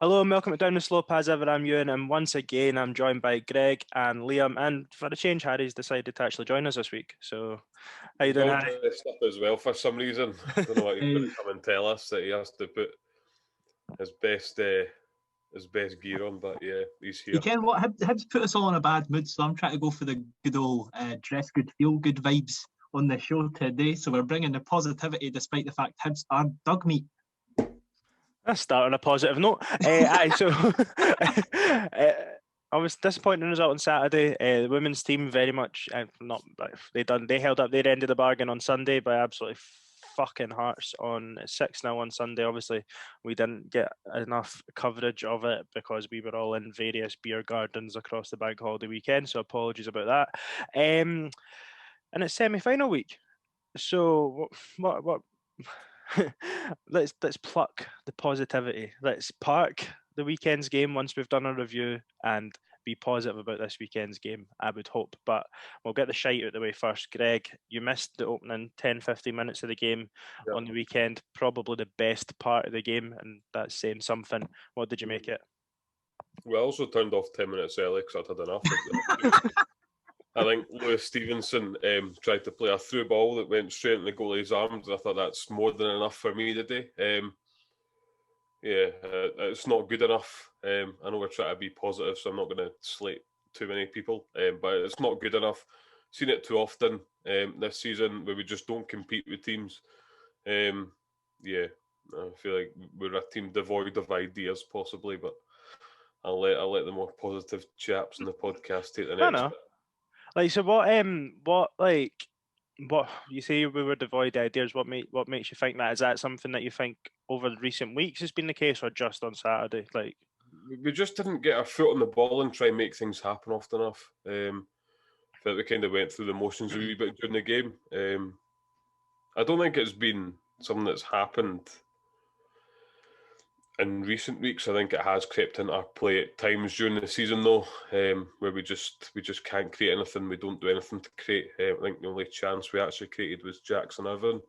Hello and welcome to Down the Slope. As ever, I'm Ewan, and once again, I'm joined by Greg and Liam. And for a change, Harry's decided to actually join us this week. So, how you He's doing, all Harry? dressed up as well for some reason. I don't know what he's going to come and tell us that he has to put his best gear on, but yeah, he's here. You can what Hibs put us all in a bad mood, so I'm trying to go for the good old dress good, feel good vibes on the show today. So we're bringing the positivity, despite the fact Hibs are dog meat. Let's start on a positive note. I was disappointed in the result on Saturday. The women's team very much they held up their end of the bargain on Sunday by absolutely fucking Hearts on 6-0 on Sunday. Obviously, we didn't get enough coverage of it because we were all in various beer gardens across the bank holiday weekend. So apologies about that. And it's semi-final week. So what let's pluck the positivity. Let's park the weekend's game once we've done a review and be positive about this weekend's game, I would hope. But we'll get the shite out of the way first. Greg, you missed the opening 10-15 minutes of the game on the weekend, probably the best part of the game, and that's saying something. What did you make it? We also turned off 10 minutes early because I'd had enough. I think Lewis Stevenson tried to play a through ball that went straight in the goalie's arms, and I thought that's more than enough for me today. It's not good enough. I know we're trying to be positive, so I'm not going to slate too many people, but it's not good enough. Seen it too often this season where we just don't compete with teams. I feel like we're a team devoid of ideas, possibly, but I'll let the more positive chaps in the podcast take the next bit. What you say we were devoid of ideas? What makes you think that? Is that something that you think over the recent weeks has been the case, or just on Saturday? Like, we just didn't get our foot on the ball and try and make things happen often enough. I felt we kind of went through the motions a wee bit during the game. I don't think it's been something that's happened in recent weeks. I think it has crept into our play at times during the season, though, where we just can't create anything. We don't do anything to create. I think the only chance we actually created was Jackson Irvine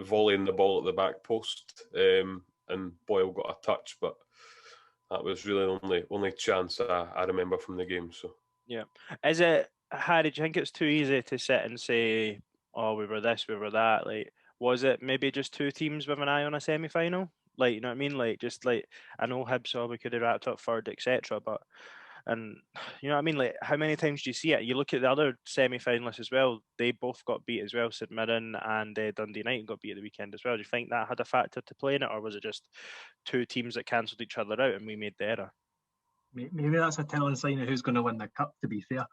volleying the ball at the back post, and Boyle got a touch, but that was really the only chance I remember from the game. So yeah, is it, Harry? Do you think it's too easy to sit and say, "Oh, we were this, we were that"? Like, was it maybe just two teams with an eye on a semi-final? Like, you know what I mean? Like, just like, I know Hibs, we could have wrapped up third, etc. But, and you know what I mean? Like, how many times do you see it? You look at the other semi-finalists as well. They both got beat as well. St Mirren and Dundee United got beat at the weekend as well. Do you think that had a factor to play in it, or was it just two teams that cancelled each other out and we made the error? Maybe that's a telling sign of who's going to win the cup, to be fair.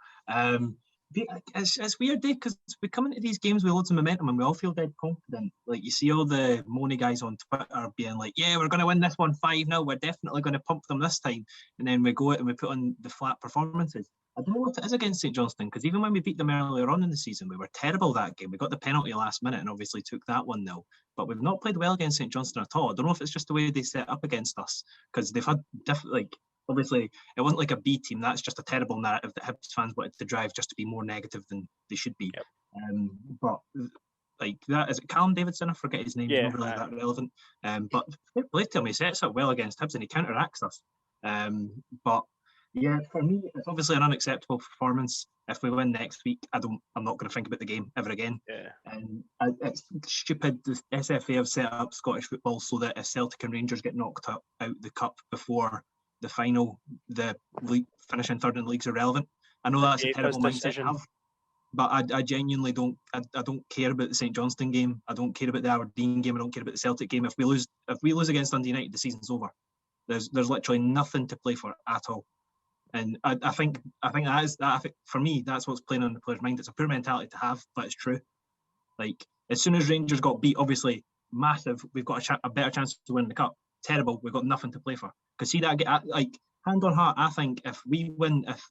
It's weird, Dave, because we come into these games with loads of momentum and we all feel dead confident. Like, you see all the moany guys on Twitter being like, yeah, we're going to win this one 5-0, we're definitely going to pump them this time. And then we go out and we put on the flat performances. I don't know what it is against St Johnstone, because even when we beat them earlier on in the season, we were terrible that game. We got the penalty last minute and obviously took that 1-0. But we've not played well against St Johnstone at all. I don't know if it's just the way they set up against us, because they've had different, obviously, it wasn't like a B team. That's just a terrible narrative that Hibs fans wanted to drive just to be more negative than they should be. Yep. But like that, is it Callum Davidson? I forget his name. Yeah, not really that relevant. But fair to him, he sets up well against Hibs and he counteracts us. But yeah, for me, it's obviously an unacceptable performance. If we win next week, I'm not going to think about the game ever again. Yeah. And it's stupid. The SFA have set up Scottish football so that if Celtic and Rangers get knocked out the cup before the final, the league finishing third in the league's irrelevant. I know that's a terrible mindset to have, but I genuinely don't. I don't care about the St Johnstone game. I don't care about the Aberdeen game. I don't care about the Celtic game. If we lose against Dundee United, the season's over. There's literally nothing to play for at all. And I think that is that. I think for me, that's what's playing on the player's mind. It's a poor mentality to have, but it's true. Like, as soon as Rangers got beat, obviously massive. We've got a better chance to win the cup. Terrible. We've got nothing to play for. Because see that, like, hand on heart, I think if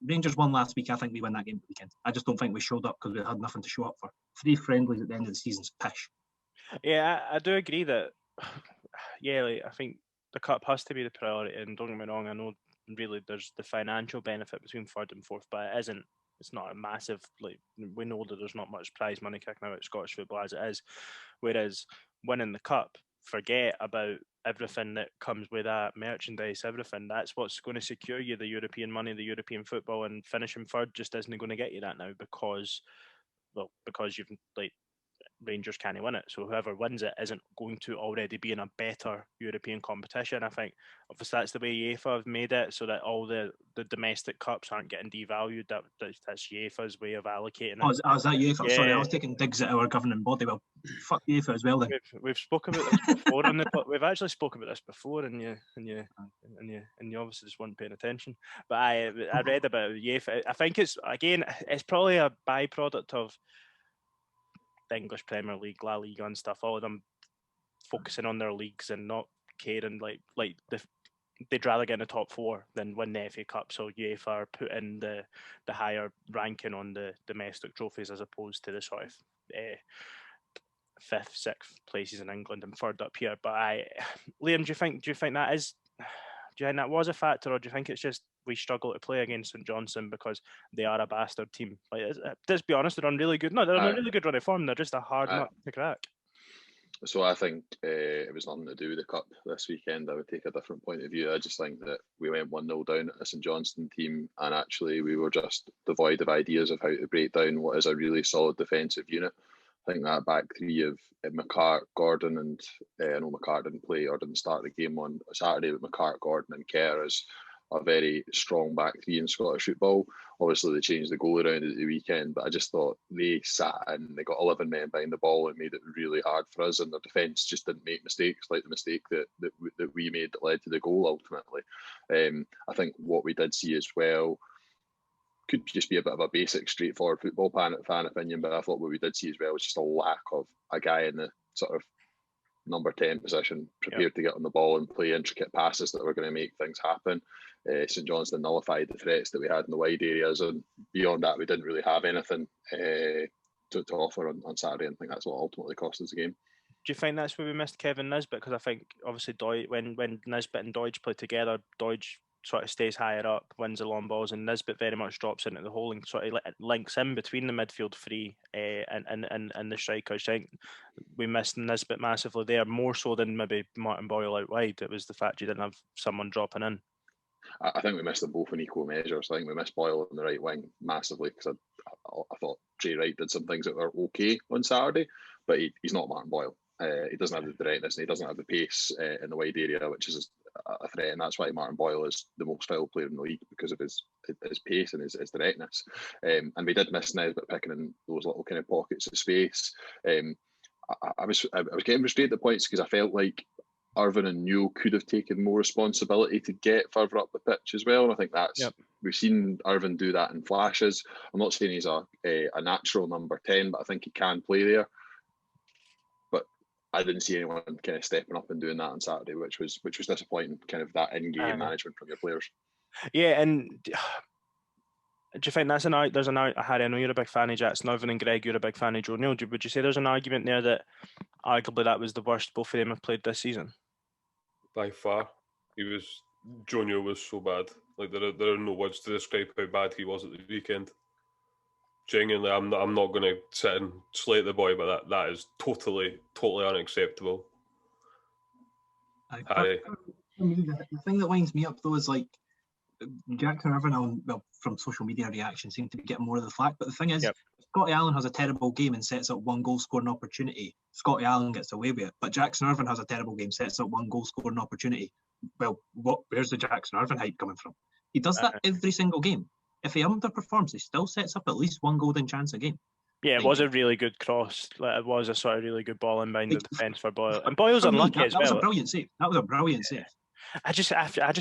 Rangers won last week, I think we win that game the weekend. I just don't think we showed up because we had nothing to show up for. 3 friendlies at the end of the season's pish. Yeah, I do agree that. Yeah, like, I think the cup has to be the priority. And don't get me wrong, I know really there's the financial benefit between third and fourth, but it isn't. It's not a massive, like, we know that there's not much prize money kicking out Scottish football as it is. Whereas winning the cup forget about everything that comes with that, merchandise, everything. That's what's going to secure you the European money, the European football, and finishing third just isn't going to get you that now because you've like Rangers can't win it. So whoever wins it isn't going to already be in a better European competition. I think obviously that's the way UEFA have made it, so that all the domestic cups aren't getting devalued. That's UEFA's way of allocating it. Oh, is that UEFA? Yeah. Sorry, I was taking digs at our governing body. Well, fuck UEFA as well then. We've spoken about this before we've actually spoken about this before, and you obviously just weren't paying attention. But I read about UEFA. I think it's probably a byproduct of the English Premier League, La Liga, and stuff. All of them focusing on their leagues and not caring they'd rather get in the top four than win the FA Cup. So UEFA are putting the higher ranking on the domestic trophies as opposed to the sort of fifth, sixth places in England and third up here. But Liam, do you think that was a factor, or do you think it's just we struggle to play against St Johnstone because they are a bastard team? Like, let's be honest, they're on really good. No, they're on a really good run of form. They're just a hard nut to crack. So I think it was nothing to do with the cup this weekend. I would take a different point of view. I just think that we went 1-0 down at a St Johnstone team, and actually we were just devoid of ideas of how to break down what is a really solid defensive unit. I think that back three of McCart, Gordon, and I know McCart didn't play or didn't start the game on Saturday, but McCart, Gordon, and Kerr is a very strong back three in Scottish football. Obviously, they changed the goal around at the weekend, but I just thought they sat in, they got 11 men behind the ball and made it really hard for us, and their defence just didn't make mistakes like the mistake that we made that led to the goal ultimately. I think what we did see as well could just be a bit of a basic, straightforward football fan opinion, but I thought what we did see as well was just a lack of a guy in the sort of number 10 position prepared to get on the ball and play intricate passes that were going to make things happen. St Johnstone nullified the threats that we had in the wide areas, and beyond that we didn't really have anything to offer on Saturday, and I think that's what ultimately cost us the game. Do you think that's where we missed Kevin Nisbet? Because I think obviously when Nisbet and Doidge play together, Doidge sort of stays higher up, wins the long balls, and Nisbet very much drops into the hole and sort of links in between the midfield three and the strikers. I think we missed Nisbet massively there, more so than maybe Martin Boyle out wide. It was the fact you didn't have someone dropping in. I think we missed them both in equal measures. I think we missed Boyle on the right wing massively because I thought Jay Wright did some things that were okay on Saturday, but he's not Martin Boyle. He doesn't have the directness and he doesn't have the pace in the wide area, which is a threat, and that's why Martin Boyle is the most foul player in the league, because of his pace and his directness. And we did miss Nisbet picking in those little kind of pockets of space. I was getting frustrated at points because I felt like Irvine and Newell could have taken more responsibility to get further up the pitch as well. And I think we've seen Irvine do that in flashes. I'm not saying he's a natural number 10, but I think he can play there. But I didn't see anyone kind of stepping up and doing that on Saturday, which was disappointing. Kind of that in-game management from your players. Yeah, and do you think that's there's an Harry, I know you're a big fan of Jackson Irvine, and Greg, you're a big fan of Joe Neal. Would you say there's an argument there that arguably that was the worst both of them have played this season? By far, Joe Neal was so bad. Like there are no words to describe how bad he was at the weekend. Genuinely, I'm not going to sit and slate the boy, but that is totally unacceptable. Harry. The thing that winds me up though is like Jackson Irvine, from social media reactions, seem to be getting more of the flack. But the thing is, Scotty Allen has a terrible game and sets up one goal scoring opportunity. Scotty Allen gets away with it. But Jackson Irvine has a terrible game, sets up one goal scoring opportunity. Well, where's the Jackson Irvine hype coming from? He does that every single game. If he underperforms, he still sets up at least one golden chance a game. Yeah, it was a really good cross. It was a sort of really good ball in behind the defence for Boyle. And Boyle's unlucky as well. That was a brilliant save. That was a brilliant save. I just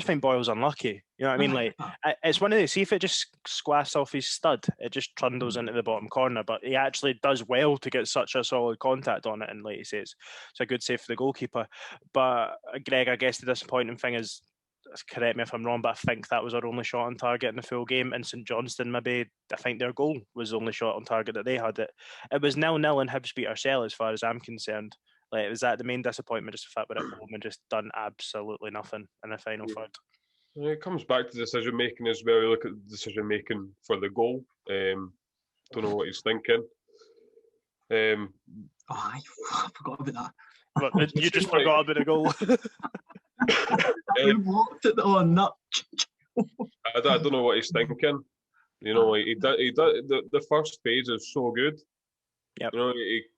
think Boyle's unlucky. You know what I mean? Like, it's one of these. See if it just squasts off his stud, it just trundles into the bottom corner. But he actually does well to get such a solid contact on it. And like he says, it's a good save for the goalkeeper. But Greg, I guess the disappointing thing is, correct me if I'm wrong, but I think that was our only shot on target in the full game. And St Johnstone, maybe, I think their goal was the only shot on target that they had. It was 0-0 and Hibs beat ourselves as far as I'm concerned. Like, was that the main disappointment, just the fact we're at home and just done absolutely nothing in the final third? It comes back to decision making as well. You look at the decision making for the goal. Don't know what he's thinking. I forgot about that. But you just forgot about a goal. We walked it on that. I don't know what he's thinking. You know, he does. The first phase is so good. Yep. You know,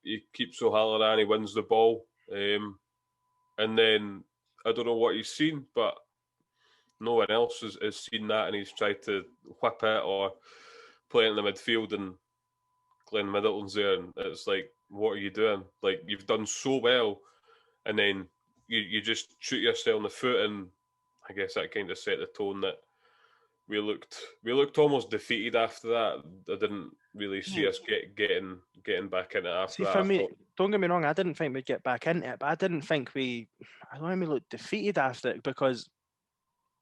he keeps O'Halloran, he wins the ball, and then I don't know what he's seen, but no one else has seen that, and he's tried to whip it or play it in the midfield, and Glenn Middleton's there, and it's like, what are you doing? Like, you've done so well, and then you just shoot yourself in the foot, and I guess that kind of set the tone that we looked almost defeated after that. I didn't really see us getting back in it after that. For me, don't get me wrong, I didn't think we'd get back into it, but I didn't think I don't think we looked defeated after it, because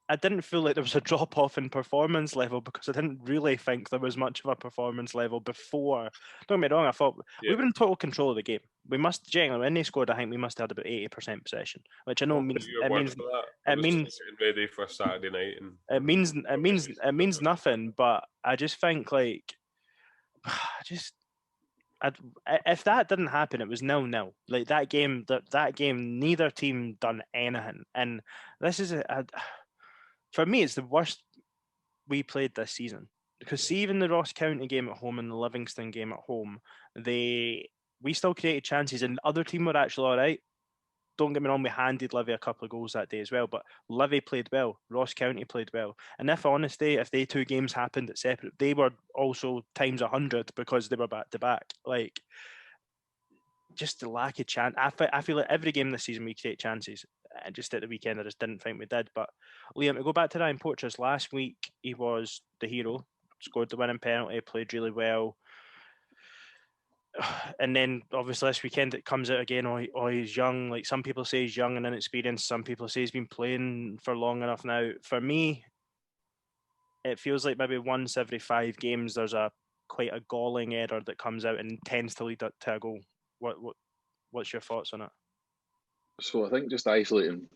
I didn't feel like there was a drop off in performance level, because I didn't really think there was much of a performance level before. Don't get me wrong, I thought we were in total control of the game. We must generally, when they scored, I think we must have had about 80% possession, which I know means getting ready for a Saturday night, and it means nothing. But I just think, like, if that didn't happen, it was 0-0. Like, that game, neither team done anything, and this is for me, it's the worst we played this season. Because see, even the Ross County game at home and the Livingston game at home, we still created chances, and the other team were actually all right. Don't get me wrong, we handed Livy a couple of goals that day as well, but Livy played well, Ross County played well. And if they two games happened at separate, they were also times 100 because they were back to back. Like, just the lack of chance. I feel like every game this season we create chances. And just at the weekend, I just didn't think we did. But Liam, to go back to Ryan Porteous, last week he was the hero, scored the winning penalty, played really well. And then obviously this weekend it comes out again, he's young. Like, some people say he's young and inexperienced. Some people say he's been playing for long enough now. For me, it feels like maybe once every 5 games there's quite a galling error that comes out and tends to lead to a goal. What's your thoughts on it? So I think just isolating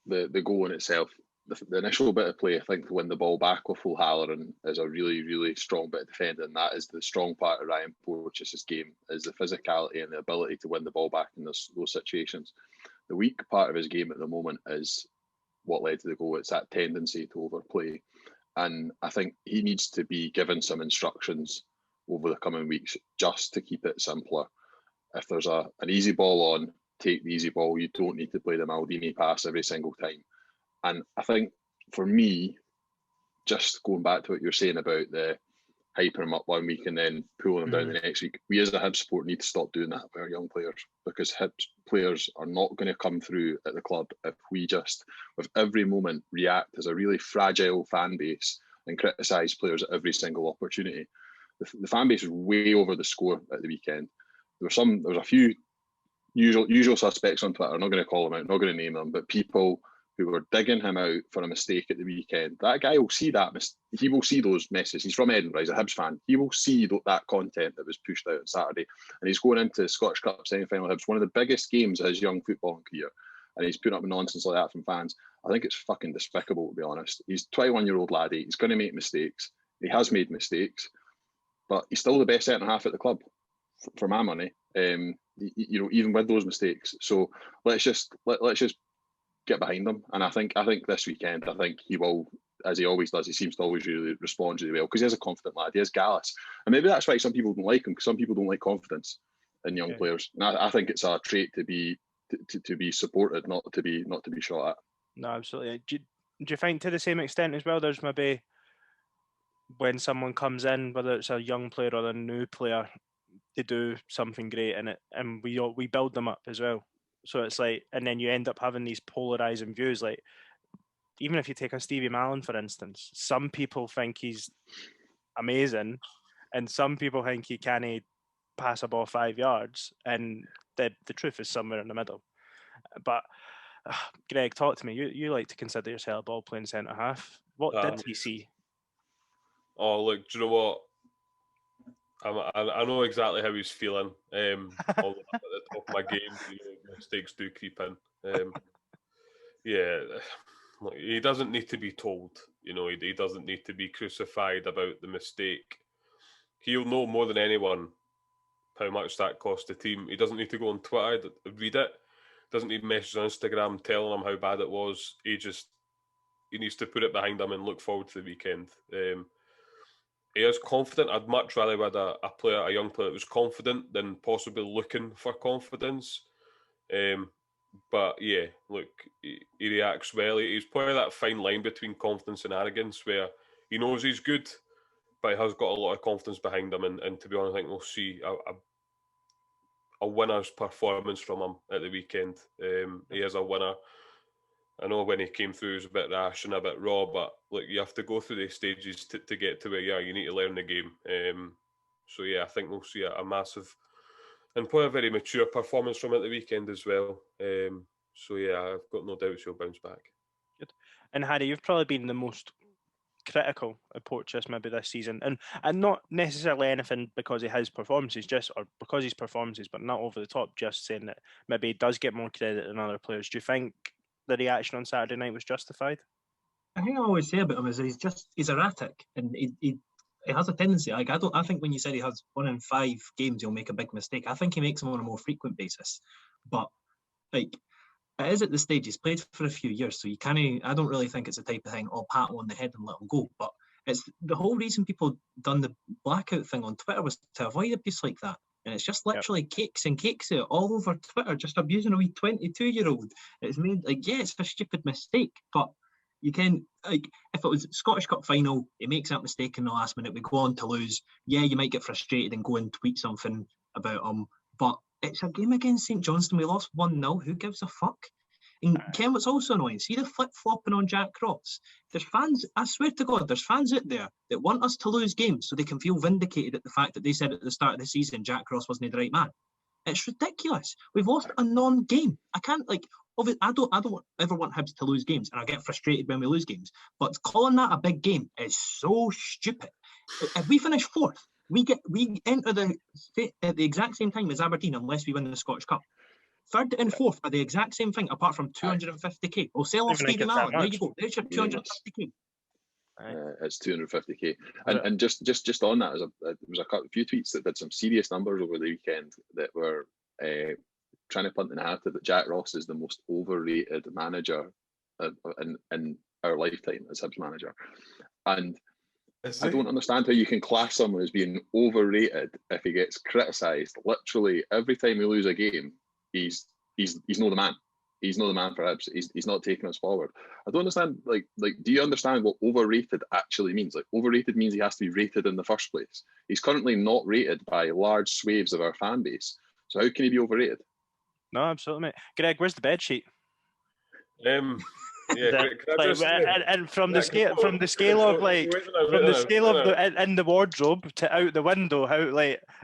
the goal in itself, the initial bit of play, I think, to win the ball back with O'Halloran is a really, really strong bit of defending. That is the strong part of Ryan Porteous' game, is the physicality and the ability to win the ball back in those situations. The weak part of his game at the moment is what led to the goal. It's that tendency to overplay. And I think he needs to be given some instructions over the coming weeks just to keep it simpler. If there's an easy ball on, take the easy ball. You don't need to play the Maldini pass every single time. And I think for me, just going back to what you're saying about the hyping them up one week and then pulling them down the next week, we as a Hibs support need to stop doing that with our young players, because Hibs players are not going to come through at the club if we just, with every moment, react as a really fragile fan base and criticise players at every single opportunity. The fan base was way over the score at the weekend. There was a few usual suspects on Twitter. I'm not going to call them out, not going to name them, but people who were digging him out for a mistake at the weekend. That guy will see that. He will see those messages. He's from Edinburgh. He's a Hibs fan. He will see that content that was pushed out on Saturday. And he's going into the Scottish Cup semi-final Hibs, one of the biggest games of his young footballing career. And he's putting up nonsense like that from fans. I think it's fucking despicable, to be honest. He's a 21-year-old laddie. He's going to make mistakes. He has made mistakes. But he's still the best centre-half at the club, for my money. Even with those mistakes. So let's just get behind him. And I think this weekend, I think he will, as he always does, he seems to always really respond really well, because he has a confident lad. He has Gallus. And maybe that's why some people don't like him, because some people don't like confidence in young players. And I think it's a trait to be supported, not to be shot at. No, absolutely. Do you think to the same extent as well, there's maybe when someone comes in, whether it's a young player or a new player, they do something great in it, and we build them up as well. So it's like, and then you end up having these polarizing views. Like, even if you take a Stevie Mallon, for instance, some people think he's amazing, and some people think he can't pass a ball 5 yards, and the truth is somewhere in the middle. But Greg, talk to me. You like to consider yourself a ball playing centre half. What did he see? Oh, look, do you know what? I know exactly how he's feeling. All at the top of my game, mistakes do creep in. Look, he doesn't need to be told. He doesn't need to be crucified about the mistake. He'll know more than anyone how much that cost the team. He doesn't need to go on Twitter, read it. doesn't need messages on Instagram telling him how bad it was. He needs to put it behind him and look forward to the weekend. He is confident. I'd much rather have a young player that was confident than possibly looking for confidence. But yeah, look, he reacts well. He's playing that fine line between confidence and arrogance, where he knows he's good, but he has got a lot of confidence behind him. And to be honest, I think we'll see a winner's performance from him at the weekend. He is a winner. I know when he came through, he was a bit rash and a bit raw, but look, you have to go through these stages to get to where you are. You need to learn the game. So yeah, I think we'll see a massive and probably a very mature performance from him at the weekend as well. So yeah, I've got no doubts he'll bounce back. Good. And Harry, you've probably been the most critical of Porteous maybe this season, and not necessarily anything because of his performances, or because his performances, but not over the top. Just saying that maybe he does get more credit than other players. Do you think the reaction on Saturday night was justified? I think I always say about him is he's erratic, and he has a tendency. Like I think when you said he has 1 in 5 games, he'll make a big mistake. I think he makes them on a more frequent basis, but like. It is at the stage he's played for a few years, so you can't. I don't really think it's the type of thing. I'll pat him on the head and let him go. But it's the whole reason people done the blackout thing on Twitter was to avoid abuse like that, and it's just literally cakes and cakes it all over Twitter, just abusing a wee 22-year-old. It's made it's a stupid mistake, but you can if it was Scottish Cup final, he makes that mistake in the last minute, we go on to lose. Yeah, you might get frustrated and go and tweet something about him, but it's a game against St Johnstone. We lost 1-0. Who gives a fuck? And Ken, what's also annoying, see the flip-flopping on Jack Ross? There's fans, I swear to God, there's fans out there that want us to lose games so they can feel vindicated at the fact that they said at the start of the season Jack Ross wasn't the right man. It's ridiculous. We've lost a non-game. I can't, I don't ever want Hibs to lose games, and I get frustrated when we lose games. But calling that a big game is so stupid. If we finish 4th, we enter at the exact same time as Aberdeen unless we win the Scottish Cup. 3rd and 4th are the exact same thing, apart from 250k. We'll sell off Stadium Allen. There you go. There's your 250k. It's 250k. And just on that, there was a few tweets that did some serious numbers over the weekend that were trying to punt the narrative that Jack Ross is the most overrated manager in our lifetime as Hibs manager. And I don't understand how you can class someone as being overrated if he gets criticised literally every time we lose a game. He's not the man. He's not the man for Hibs. He's not taking us forward. I don't understand. Like, do you understand what overrated actually means? Like, overrated means he has to be rated in the first place. He's currently not rated by large swathes of our fan base. So how can he be overrated? No, absolutely, mate. Greg, where's the bed sheet? Yeah, and from the scale of in the wardrobe to out the window,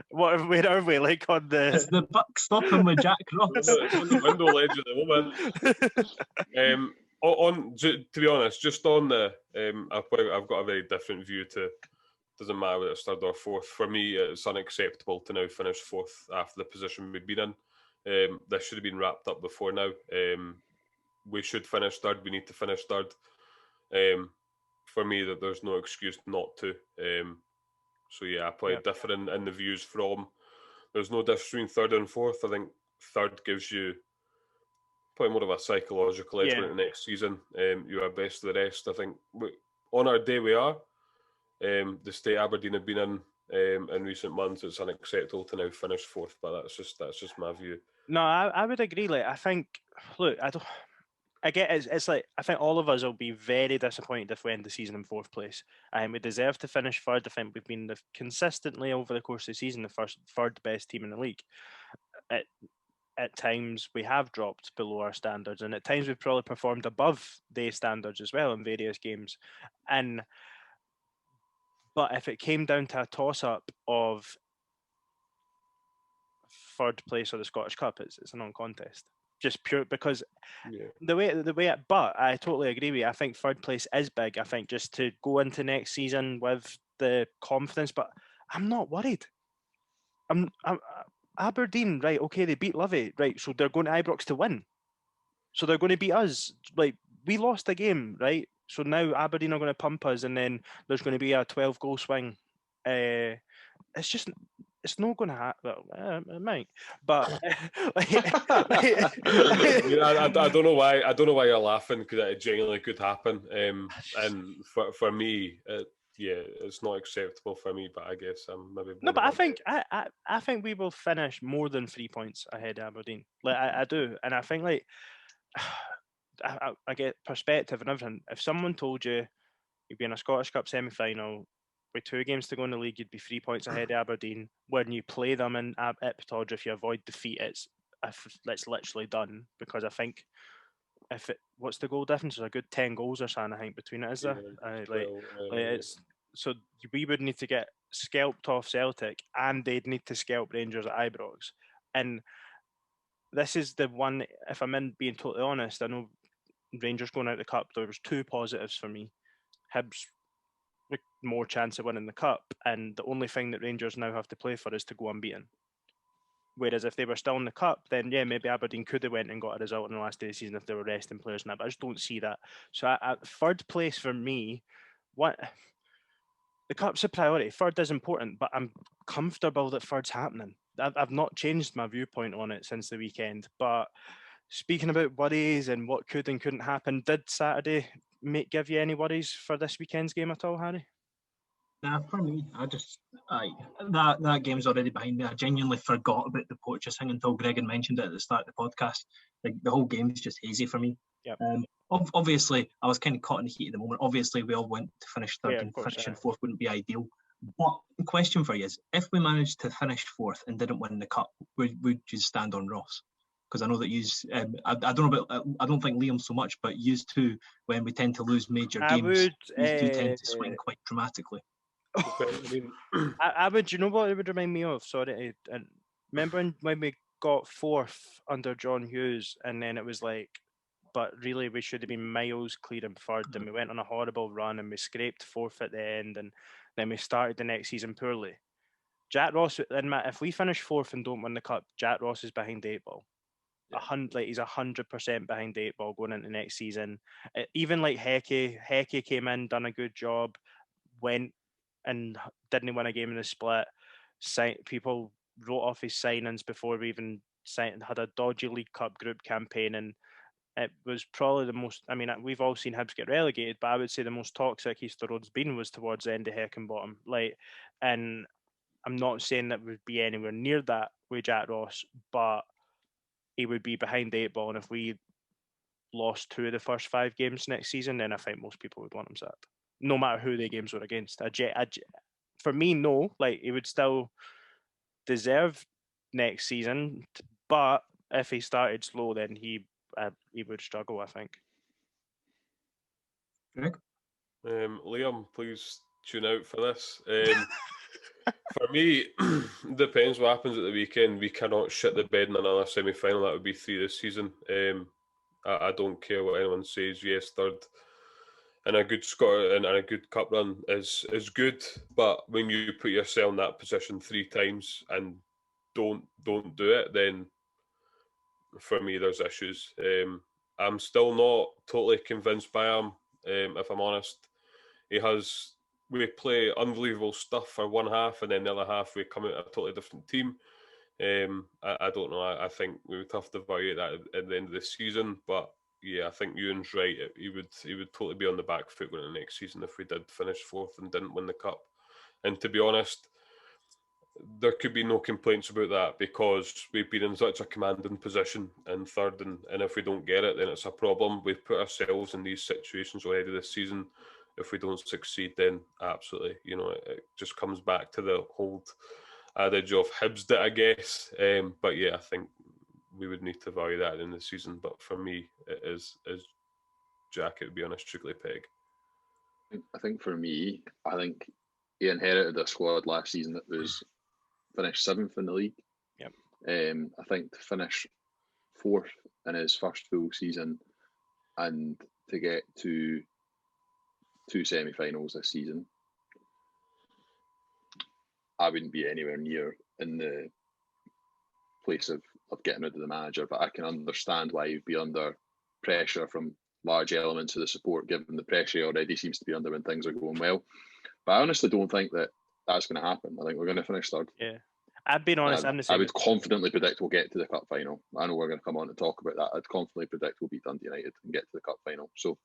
where are we? Like on the? It's the buck stopping with Jack Ross. It's on the window ledge at the moment. To be honest, just on the I've got a very different view to. Doesn't matter whether it's 3rd or 4th. For me, it's unacceptable to now finish 4th after the position we've been in. This should have been wrapped up before now. We should finish 3rd. We need to finish 3rd. For me, that there's no excuse not to. So yeah, I probably differ in the views from. There's no difference between 3rd and 4th. I think 3rd gives you probably more of a psychological edge into next season. You are best of the rest. I think on our day we are. The state Aberdeen have been in recent months, it's unacceptable to now finish 4th. But that's just my view. No, I would agree. Like, I think, look, I get it's like I think all of us will be very disappointed if we end the season in 4th place. We deserve to finish 3rd. I think we've been consistently over the course of the season the 3rd best team in the league. At times we have dropped below our standards, and at times we've probably performed above their standards as well in various games. But if it came down to a toss-up of 3rd place or the Scottish Cup, it's a non-contest. Just pure because the way. But I totally agree with you. I think 3rd place is big. I think just to go into next season with the confidence, but I'm not worried. I'm Aberdeen, right? Okay, they beat Livy, right? So they're going to Ibrox to win. So they're going to beat us. Like, we lost a game, right? So now Aberdeen are going to pump us, and then there's going to be a 12-goal swing. It's just it's not going to happen. Well, it might, but I mean, I don't know why. I don't know why you're laughing, because it genuinely could happen. And for me, it's not acceptable for me. But I guess I'm maybe no. But I I think we will finish more than 3 points ahead of Aberdeen. Like I do, and I think like I get perspective and everything. If someone told you you'd be in a Scottish Cup semi-final with 2 games to go in the league, you'd be 3 points ahead of Aberdeen. When you play them in Iptodge, if you avoid defeat, it's literally done. Because I think what's the goal difference? There's a good 10 goals or something, I think, between it, is there? It's so we would need to get scalped off Celtic, and they'd need to scalp Rangers at Ibrox. And this is the one, if I'm being totally honest, I know Rangers going out the cup, there was 2 positives for me. Hibs with more chance of winning the cup, and the only thing that Rangers now have to play for is to go unbeaten. Whereas if they were still in the cup, then yeah, maybe Aberdeen could have went and got a result in the last day of the season if they were resting players and that. But I just don't see that. So at third place for me, the cup's a priority. Third is important, but I'm comfortable that third's happening. I've not changed my viewpoint on it since the weekend. But speaking about worries and what could and couldn't happen, did Saturday give you any worries for this weekend's game at all, Harry? Nah, for me, that game's already behind me. I genuinely forgot about the Poacher thing until Gregan mentioned it at the start of the podcast. Like, the whole game's just hazy for me. Yep. Obviously, I was kind of caught in the heat of the moment. Obviously, we all went to finish third, and finishing fourth wouldn't be ideal. But the question for you is, if we managed to finish fourth and didn't win the cup, would you stand on Ross? Because I know that I don't know about, I don't think Liam so much, but yous two, when we tend to lose major games, you do tend to swing quite dramatically. I would. You know what it would remind me of? Sorry, and remember when we got fourth under John Hughes, and then it was like, but really we should have been miles clear in third, and we went on a horrible run, and we scraped fourth at the end, and then we started the next season poorly. Jack Ross, if we finish fourth and don't win the cup, Jack Ross is behind the 8 ball. He's 100% behind the 8 ball going into next season. Even like Hecky came in, done a good job, went and didn't win a game in the split. People wrote off his signings before we even had a dodgy League Cup group campaign, and it was probably the most. I mean, we've all seen Hibs get relegated, but I would say the most toxic Easter Road's been was towards the end of Heckingbottom. And I'm not saying that would be anywhere near that with Jack Ross, but he would be behind the 8 ball, and if we lost 2 of the first 5 games next season, then I think most people would want him sacked, no matter who the games were against. For me, no. Like, he would still deserve next season, but if he started slow, then he would struggle, I think. Liam, please tune out for this. For me, depends what happens at the weekend. We cannot shit the bed in another semi-final. That would be 3 this season. I don't care what anyone says. Yes, third and a good and a good cup run is good, but when you put yourself in that position 3 times and don't do it, then for me there's issues. I'm still not totally convinced by him. If I'm honest, we play unbelievable stuff for one half, and then the other half we come out a totally different team. I don't know. I think we would have to evaluate that at the end of the season. But yeah, I think Ewan's right. He would totally be on the back foot going into next season if we did finish fourth and didn't win the cup. And to be honest, there could be no complaints about that, because we've been in such a commanding position in third, and if we don't get it, then it's a problem. We've put ourselves in these situations already this season. If we don't succeed, then absolutely, it just comes back to the old adage of Hibs it, I guess. But yeah, I think we would need to value that in the season. But for me, it is Jack, it would be on a strictly peg. I think for me, I think he inherited a squad last season that was finished 7th in the league. Yep. I think to finish 4th in his first full season and to get to 2 semi-finals this season, I wouldn't be anywhere near in the place of getting rid of the manager, but I can understand why he'd be under pressure from large elements of the support, given the pressure he already seems to be under when things are going well. But I honestly don't think that that's going to happen. I think we're going to finish third. Yeah. I've been honest. I'm the I same. would confidently predict we'll get to the cup final. I know we're going to come on and talk about that. I'd confidently predict we'll beat Dundee United and get to the cup final. So,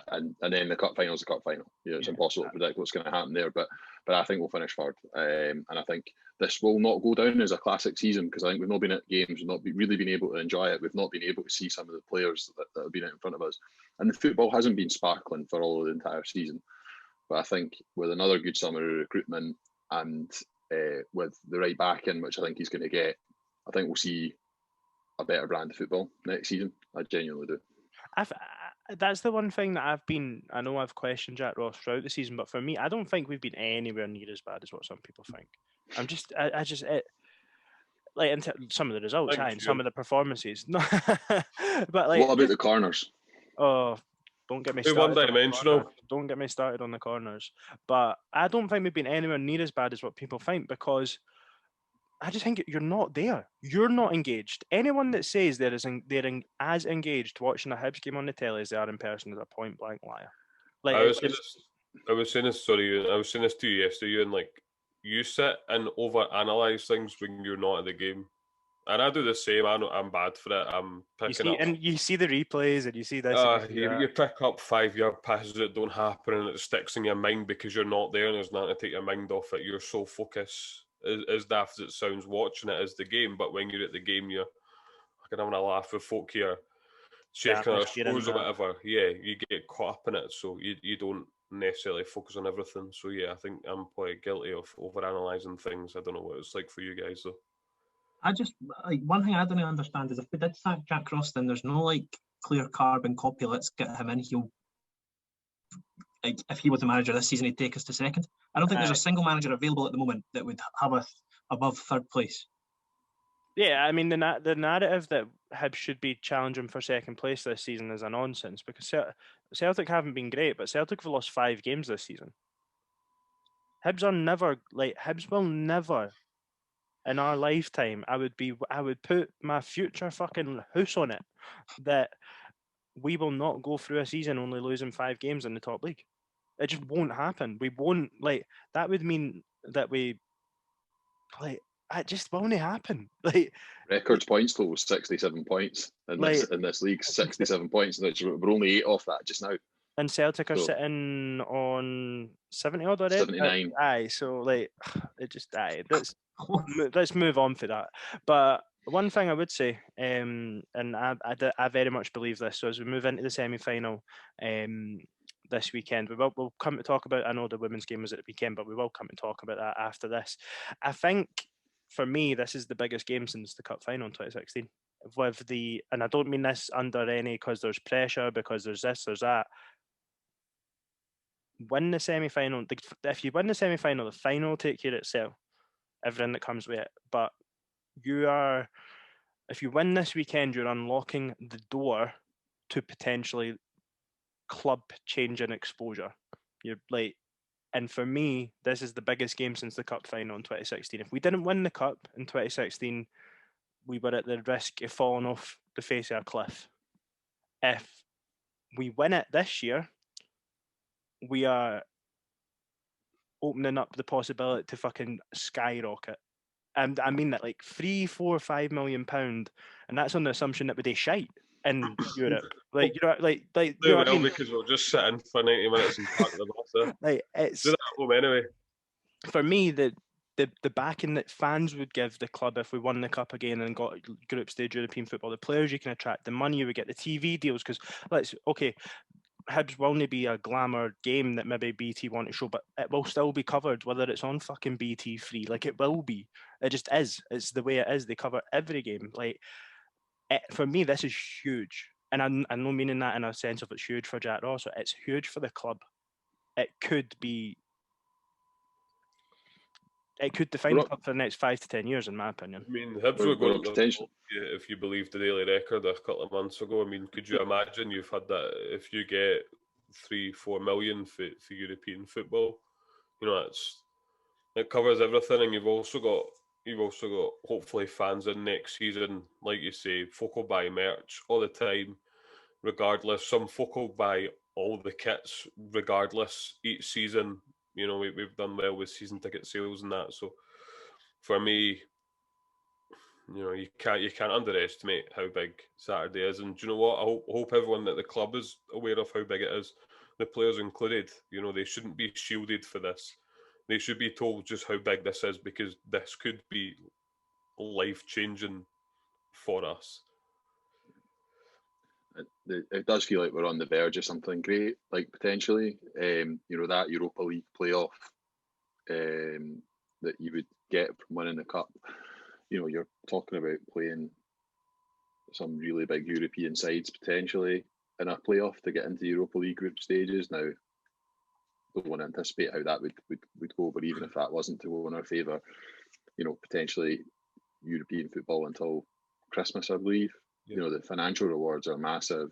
and then the cup final is the cup final. It's impossible to predict what's going to happen there. But I think we'll finish third. And I think this will not go down as a classic season because I think we've not been at games, we've not really been able to enjoy it. We've not been able to see some of the players that have been out in front of us. And the football hasn't been sparkling for all of the entire season. But I think with another good summer of recruitment and with the right backing, which I think he's going to get, I think we'll see a better brand of football next season. I genuinely do. That's the one thing that I know I've questioned Jack Ross throughout the season, but for me, I don't think we've been anywhere near as bad as what some people think. Like into some of the results, and some of the performances. But like, what about the corners? Oh, don't get me started. One-dimensional. Don't get me started on the corners. But I don't think we've been anywhere near as bad as what people think because I just think you're not there. You're not engaged. Anyone that says they're as engaged watching a Hibs game on the telly as they are in person is a point blank liar. Like I was saying this to you yesterday, and like you sit and over-analyse things when you're not in the game. And I do the same. I know I'm bad for it. I'm picking up. And you see the replays and you see this. You pick up 5-yard passes that don't happen and it sticks in your mind because you're not there and there's nothing to take your mind off it. You're so focused, as daft as it sounds, watching it as the game. But when you're at the game, you're having a laugh with folk here, checking our scores or whatever. Yeah, you get caught up in it. So you don't necessarily focus on everything. So yeah, I think I'm probably guilty of over-analysing things. I don't know what it's like for you guys though. I just one thing I don't understand is if we did sack Jack Ross, then there's no clear carbon copy. Let's get him in. He'll if he was the manager this season, he'd take us to second. I don't think there's a single manager available at the moment that would have us above third place. Yeah, I mean the narrative that Hibs should be challenging for second place this season is a nonsense because Celtic haven't been great, but Celtic have lost 5 games this season. Hibs will never. In our lifetime, I would put my future fucking house on it that we will not go through a season only losing 5 games in the top league. It just won't happen. We won't that would mean that it just won't happen. Records points total was 67 points in this league. 67 points, which we're only 8 off that just now. And Celtic are sitting on 70 odd already. 79. So it just let's move on for that. But one thing I would say, and I very much believe this. So as we move into the semi-final this weekend, we'll come to talk about. I know the women's game was at the weekend, but we will come to talk about that after this. I think for me, this is the biggest game since the cup final in 2016. And I don't mean this under any because there's pressure, because there's this, there's that. Win the semi-final. If you win the semi-final, the final will take care of itself. Everything that comes with it. But if you win this weekend, you're unlocking the door to potentially club change and exposure. And for me, this is the biggest game since the cup final in 2016. If we didn't win the cup in 2016, we were at the risk of falling off the face of a cliff. If we win it this year, we are opening up the possibility to fucking skyrocket. And I mean that £3, £4, £5 million, and that's on the assumption that we do shite in Europe. Because we'll just sit in for 90 minutes and park the bus there. It's do that at home anyway. For me, the backing that fans would give the club if we won the cup again and got group stage European football, the players you can attract, the money you would get, the TV deals, because Hibs will only be a glamour game that maybe BT want to show, but it will still be covered, whether it's on fucking BT free. It will be. It just is. It's the way it is. They cover every game. For me, this is huge. And I'm not meaning that in a sense of it's huge for Jack Ross. It's huge for the club. It could define the club for the next 5 to 10 years, in my opinion. I mean, Hibs were going potential. If you believe the Daily Record a couple of months ago, I mean, could you imagine you've had that? If you get 3-4 million for European football, it covers everything, and you've also got hopefully fans in next season, like you say, folk will buy merch all the time, regardless. Some folk will buy all the kits, regardless, each season. We've done well with season ticket sales and that, so for me, you can't underestimate how big Saturday is. And do you know what? I hope everyone at the club is aware of how big it is. The players included. They shouldn't be shielded for this. They should be told just how big this is, because this could be life-changing for us. It does feel like we're on the verge of something great, like potentially. That Europa League playoff that you would get from winning the cup. You're talking about playing some really big European sides potentially in a playoff to get into Europa League group stages. Now, don't want to anticipate how that would go, but even if that wasn't to go in our favour, potentially European football until Christmas, I believe. Yeah. The financial rewards are massive.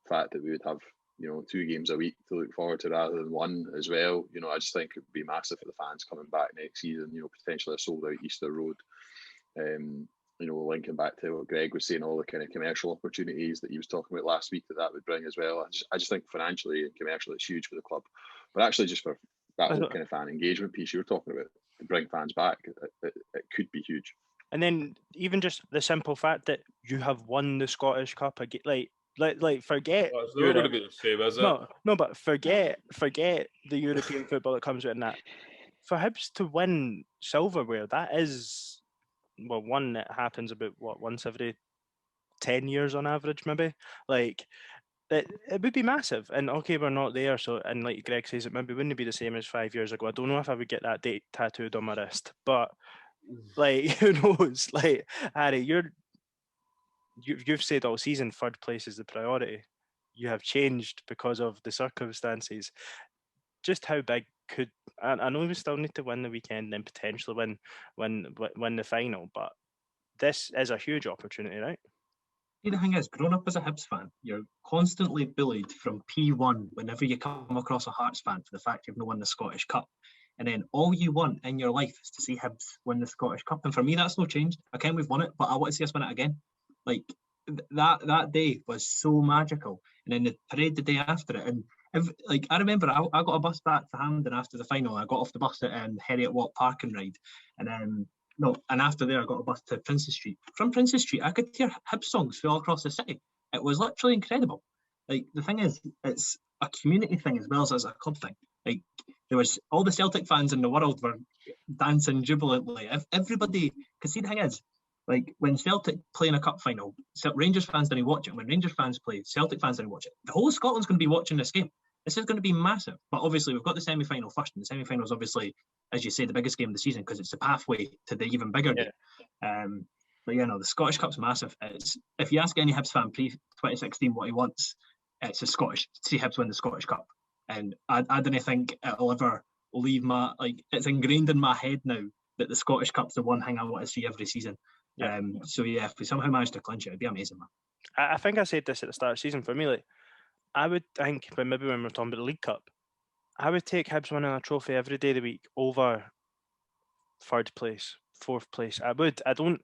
The fact that we would have 2 games a week to look forward to rather than one as well. I just think it would be massive for the fans coming back next season. Potentially a sold out Easter Road. Linking back to what Greg was saying, all the kind of commercial opportunities that he was talking about last week that would bring as well. I just think financially and commercially it's huge for the club, but actually just for that whole kind of fan engagement piece you were talking about to bring fans back, it could be huge. And then even just the simple fact that you have won the Scottish Cup again, like forget. Well, it's never going to be the same, is it? No, but forget the European football that comes with that. For Hibs to win silverware, that is, one that happens about once every 10 years on average, maybe. Like it would be massive. And okay, we're not there, so, and like Greg says, it maybe wouldn't be the same as 5 years ago. I don't know if I would get that date tattooed on my wrist, but like who knows? Like Harry, you've said all season third place is the priority. You have changed because of the circumstances. Just how big could I know we still need to win the weekend and then potentially win the final, but this is a huge opportunity, right? See, the thing is, growing up as a Hibs fan, you're constantly bullied from P1 whenever you come across a Hearts fan for the fact you've not won the Scottish Cup. And then all you want in your life is to see Hibs win the Scottish Cup. And for me, that's no changed. Okay, we've won it, but I want to see us win it again. Like, that day was so magical. And then the parade the day after it. And I remember I got a bus back to Hampden after the final. I got off the bus at Heriot Walk Park and Ride. And and after there I got a bus to Princes Street. From Princes Street, I could hear Hibs songs all across the city. It was literally incredible. Like, the thing is, it's a community thing as well as a club thing. Like, there was all the Celtic fans in the world were dancing jubilantly. Everybody, because see, the thing is, like, when Celtic play in a cup final, Rangers fans didn't watch it. When Rangers fans play, Celtic fans didn't watch it. The whole of Scotland's going to be watching this game. This is going to be massive. But obviously, we've got the semi-final first, and the semi-final is obviously, as you say, the biggest game of the season because it's the pathway to the even bigger game. But the Scottish Cup's massive. If you ask any Hibs fan pre-2016 what he wants, it's a Scottish. See Hibs win the Scottish Cup. And I don't think it'll ever leave it's ingrained in my head now that the Scottish Cup's the one thing I want to see every season. Yeah. If we somehow manage to clinch it, it'd be amazing, man. I think I said this at the start of the season. For me, I would think, but maybe when we're talking about the League Cup, I would take Hibs winning a trophy every day of the week over third place, fourth place. I would. I don't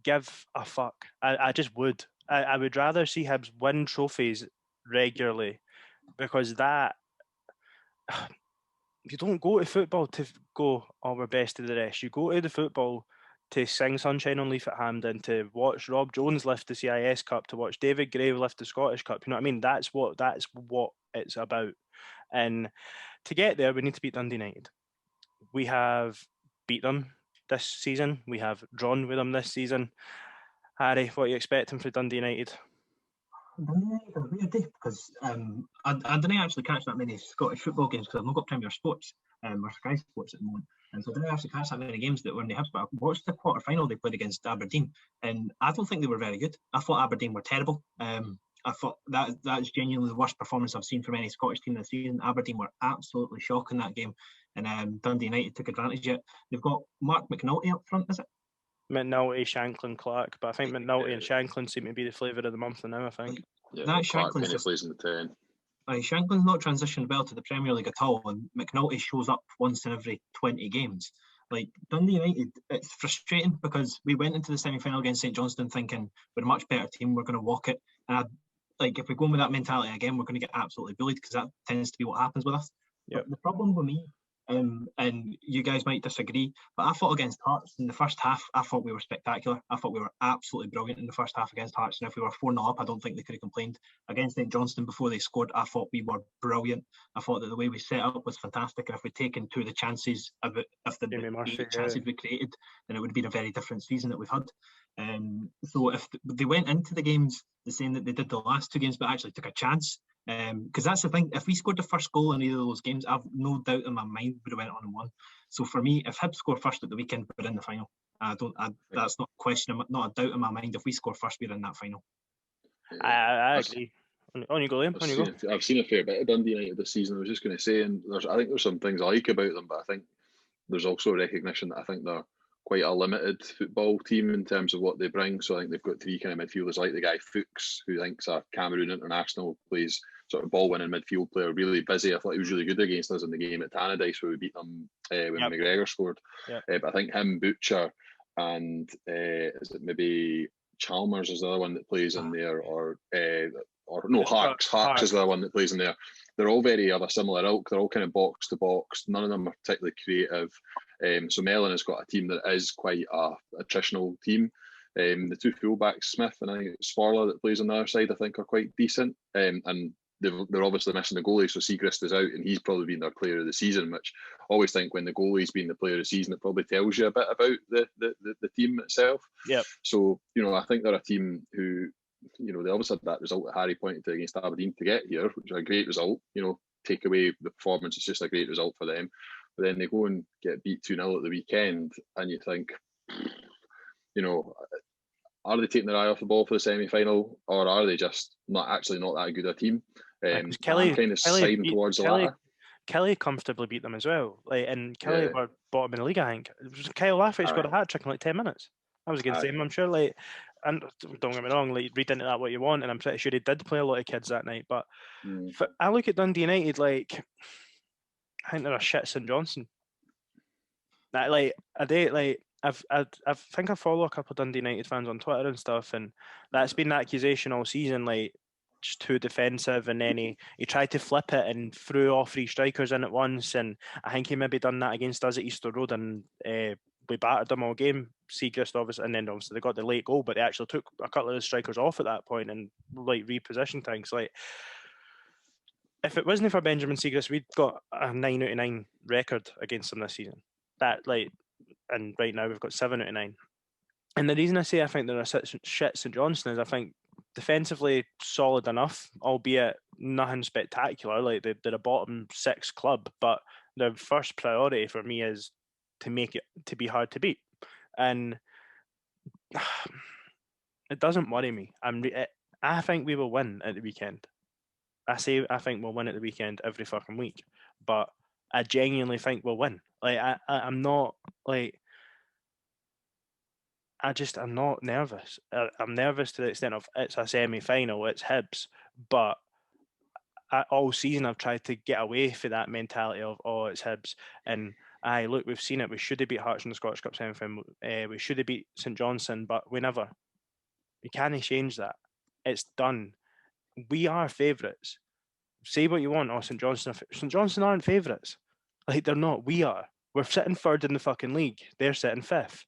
give a fuck. I just would. I would rather see Hibs win trophies regularly, because that you don't go to football to go, we're best of the rest. You go to the football to sing Sunshine on Leaf at Hampden, to watch Rob Jones lift the CIS Cup, to watch David Gray lift the Scottish Cup. You know what I mean? That's what it's about. And to get there, we need to beat Dundee United. We have beat them this season. We have drawn with them this season. Harry, what are you expecting for Dundee United? Dundee United are a weird day because I didn't actually catch that many Scottish football games because I've not got Premier Sports or Sky Sports at the moment. And so I didn't actually catch that many games that were in the Hibs, but I watched the quarter-final they played against Aberdeen, and I don't think they were very good. I thought Aberdeen were terrible. I thought that's genuinely the worst performance I've seen from any Scottish team this season. Aberdeen were absolutely shocking that game, and Dundee United took advantage of it. They've got Mark McNulty up front, is it? McNulty, Shanklin, Clark, but I think McNulty and Shanklin seem to be the flavour of the month now, I think. Yeah, that Shanklin's just plays in the 10. Shanklin's not transitioned well to the Premier League at all, and McNulty shows up once in every 20 games. Like, Dundee United, it's frustrating because we went into the semi-final against St Johnstone thinking we're a much better team, we're going to walk it. And if we go in with that mentality again, we're going to get absolutely bullied because that tends to be what happens with us. Yep. But the problem with me And you guys might disagree, but I thought against Hearts in the first half, I thought we were spectacular. I thought we were absolutely brilliant in the first half against Hearts, and if we were 4-0 up, I don't think they could have complained. Against St Johnstone before they scored, I thought we were brilliant. I thought that the way we set up was fantastic, and if we'd taken two of the chances, if the chances we created, then it would have been a very different season that we've had. So if they went into the games the same that they did the last two games, but actually took a chance, because that's the thing. If we scored the first goal in either of those games, I've no doubt in my mind we would have went on and won. So for me, if Hibs score first at the weekend, we're in the final. That's not a question, not a doubt in my mind. If we score first, we're in that final. I agree. On you go, Liam. On you go. I've seen a fair bit of Dundee United this season. I was just going to say, and I think there's some things I like about them, but I think there's also a recognition that I think they're quite a limited football team in terms of what they bring. So I think they've got three kind of midfielders, like the guy Fuchs, who I think's a Cameroon international, plays sort of ball-winning midfield player, really busy. I thought he was really good against us in the game at Tannadice where we beat them when McGregor scored. But I think him, Butcher, and is it maybe Chalmers is the other one that plays in there, or no, Harks is the other one that plays in there. They're all very of a similar ilk. They're all kind of box to box. None of them are particularly creative. So Mellon has got a team that is quite a attritional team. The two fullbacks, Smith and I think it's Sparla that plays on the other side, I think are quite decent. And they're obviously missing the goalie, so Segrist is out, and he's probably been their player of the season, which I always think when the goalie's been the player of the season, it probably tells you a bit about the team itself. Yeah. So, I think they're a team who, they obviously had that result that Harry pointed to against Aberdeen to get here, which is a great result. Take away the performance, it's just a great result for them. But then they go and get beat 2-0 at the weekend, and you think, are they taking their eye off the ball for the semi-final, or are they just not that good a team? Kelly I'm kind of siding towards the latter. Kelly comfortably beat them as well. And Kelly were bottom in the league, I think. Kyle Laffey got a hat-trick in 10 minutes. That was against him, I'm sure. And don't get me wrong, read into that what you want, and I'm pretty sure he did play a lot of kids that night. But I look at Dundee United, I think they're a shit St Johnstone. I think I follow a couple of Dundee United fans on Twitter and stuff, and that's been the accusation all season, just too defensive, and then he tried to flip it and threw all three strikers in at once, and I think he maybe done that against us at Easter Road, and we battered them all game. Segrist obviously, and then obviously they got the late goal, but they actually took a couple of the strikers off at that point and repositioned things. If it wasn't for Benjamin Segrist, we'd got a 9 out of 9 record against them this season. And right now we've got 7 out of 9. And the reason I say I think they're a shit St Johnstone is I think defensively solid enough, albeit nothing spectacular. They're a bottom 6 club, but their first priority for me is to make it to be hard to beat. And it doesn't worry me. I think we will win at the weekend. I think we'll win at the weekend every fucking week, but I genuinely think we'll win. I'm not I'm not nervous. I'm nervous to the extent of it's a semi-final, it's Hibs, but all season I've tried to get away from that mentality of, it's Hibs, and look, we've seen it. We should have beat Hearts in the Scottish Cup semi-final. We should have beat St Johnstone, but we never. We can't change that. It's done. We are favourites. Say what you want. St Johnstone aren't favourites. They're not. We are. We're sitting third in the fucking league. They're sitting fifth.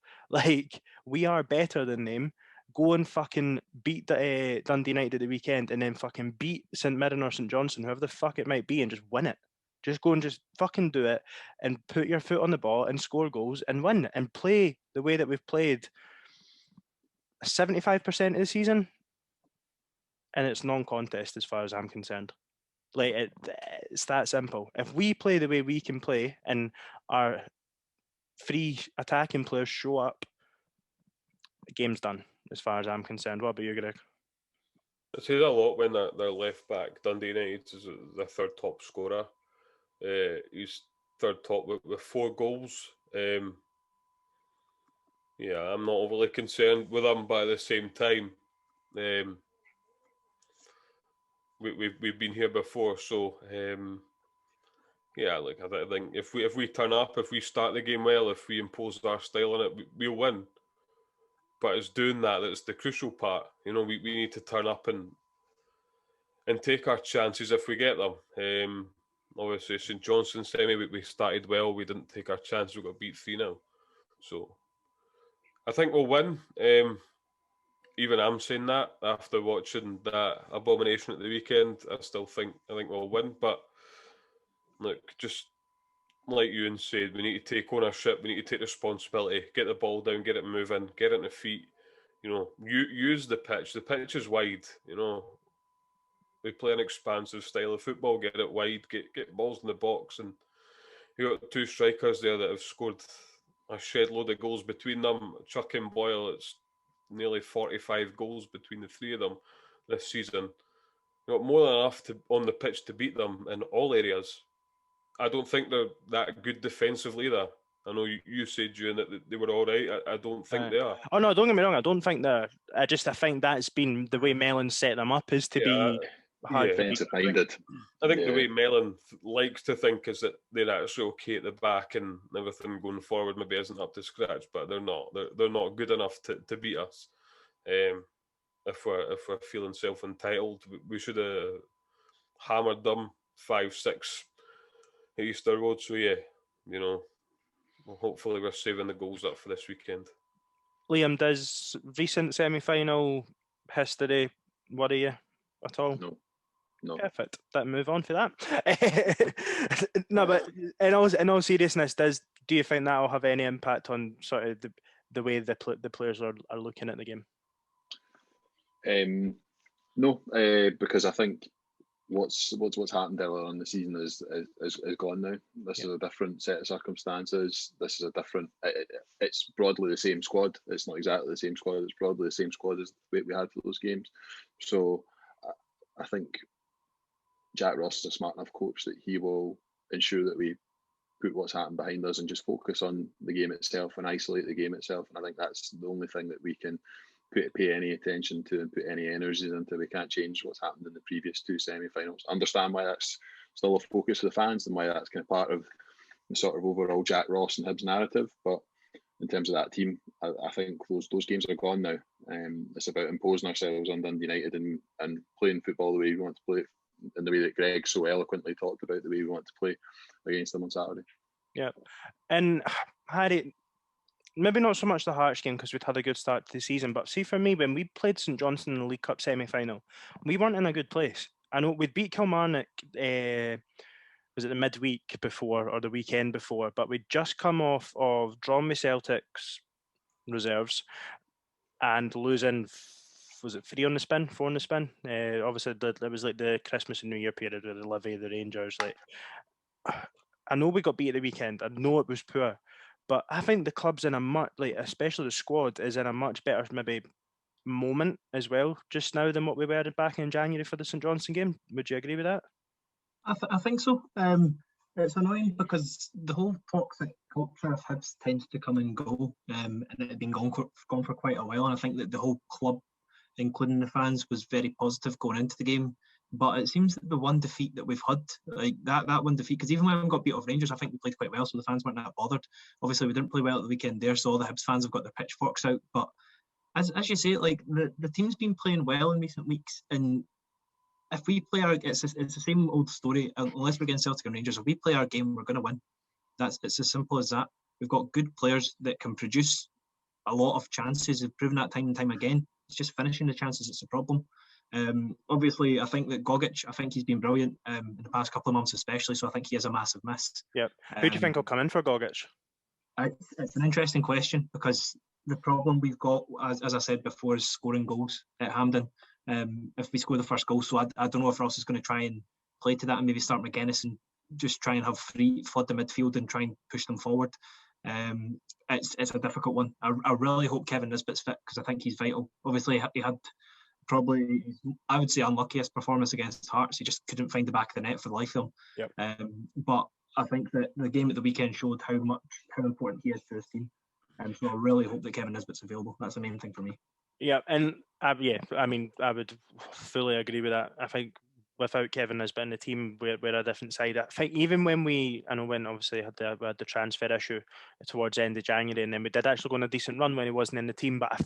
We are better than them. Go and fucking beat Dundee United at the weekend, and then fucking beat St Mirren or St Johnstone, whoever the fuck it might be, and just win it. Just go and just fucking do it, and put your foot on the ball and score goals and win, and play the way that we've played 75% of the season, and it's non-contest as far as I'm concerned. It's that simple. If we play the way we can play, and our 3 attacking players show up, the game's done as far as I'm concerned. What about you, Greg? I say that a lot when their left back, Dundee United, is the third top scorer. He's third top with 4 goals. I'm not overly concerned with him, but at the same time, we've been here before, so I think if we turn up, if we start the game well, if we impose our style on it, we'll win. But it's doing that's the crucial part. We need to turn up and take our chances if we get them. obviously St Johnstone semi, we started well. We didn't take our chance. We got beat 3-0. So I think we'll win. Even I'm saying that after watching that abomination at the weekend. I think we'll win. But look, just like Ewan said, we need to take ownership. We need to take responsibility. Get the ball down. Get it moving. Get it in the feet. Use the pitch. The pitch is wide. We play an expansive style of football. Get it wide. Get balls in the box, and you got two strikers there that have scored a shed load of goals between them. Chuck and Boyle, it's nearly 45 goals between the three of them this season. You got more than enough on the pitch to beat them in all areas. I don't think they're that good defensively either. I know you said, June, that they were all right. I don't think they are. Oh no, don't get me wrong. I don't think they're. I think that's been the way Mellon set them up, is to be hard to beat. Defensive-minded. I think the way Mellon likes to think is that they're actually okay at the back and everything going forward maybe isn't up to scratch, but they're not. They're not good enough to beat us. If we're feeling self-entitled, we should have hammered them 5-6 at Easter Road. So hopefully we're saving the goals up for this weekend. Liam, does recent semi-final history worry you at all? No. Perfect. Let's move on for that. No, but in all seriousness, do you think that will have any impact on sort of the way the players are looking at the game? No, because I think what's happened earlier on the season is gone now. This is a different set of circumstances. This is a different. It's broadly the same squad. It's not exactly the same squad. It's broadly the same squad as we had for those games. So I think Jack Ross is a smart enough coach that he will ensure that we put what's happened behind us and just focus on the game itself and isolate the game itself. And I think that's the only thing that we can pay any attention to and put any energies into. We can't change what's happened in the previous two semi-finals. I understand why that's still a focus of the fans and why that's kind of part of the sort of overall Jack Ross and Hibs narrative. But in terms of that team, I think those games are gone now. It's about imposing ourselves on Dundee United and playing football the way we want to play it, in the way that Greg so eloquently talked about the way we want to play against them on Saturday. Yeah. And Harry, maybe not so much the Hearts game because we'd had a good start to the season, but see, for me, when we played St Johnstone in the League Cup semi-final, we weren't in a good place. I know we'd beat Kilmarnock, was it the midweek before or the weekend before, but we'd just come off of drawing with Celtic's reserves and losing, was it 4 on the spin? Obviously, it was like the Christmas and New Year period with the Livy, the Rangers. Like, I know we got beat at the weekend. I know it was poor. But I think the club's in a much, especially the squad, is in a much better maybe moment as well just now than what we were back in January for the St Johnstone game. Would you agree with that? I think so. It's annoying because the whole toxic culture of Hibs tends to come and go, and it had been gone for quite a while. And I think that the whole club, including the fans, was very positive going into the game. But it seems that the one defeat that we've had, like that one defeat, because even when we got beat off Rangers, I think we played quite well, so the fans weren't that bothered. Obviously, we didn't play well at the weekend there, so all the Hibs fans have got their pitchforks out. But as you say, like the team's been playing well in recent weeks, and if we play it's the same old story. Unless we're against Celtic and Rangers, if we play our game, we're going to win. It's as simple as that. We've got good players that can produce a lot of chances. We've proven that time and time again. It's just finishing the chances that's the problem. Obviously, I think that Gogic, he's been brilliant in the past couple of months especially, so I think he has a massive miss. Yep. Who do you think will come in for Gogic? It's an interesting question because the problem we've got, as I said before, is scoring goals at Hampden. If we score the first goal, so I don't know if Ross is going to try and play to that and maybe start McGuinness and just try and have flood the midfield and try and push them forward. It's a difficult one. I really hope Kevin Nisbet's fit because I think he's vital. Obviously, he had probably, I would say, unluckiest performance against Hearts. He just couldn't find the back of the net for the life of him. Yep. But I think that the game at the weekend showed how important he is to this team. So I really hope that Kevin Nisbet's available. That's the main thing for me. Yeah, and I would fully agree with that. I think without Kevin Nisbet in the team, we're a different side. I think even when when obviously we had the transfer issue towards the end of January, and then we did actually go on a decent run when he wasn't in the team, but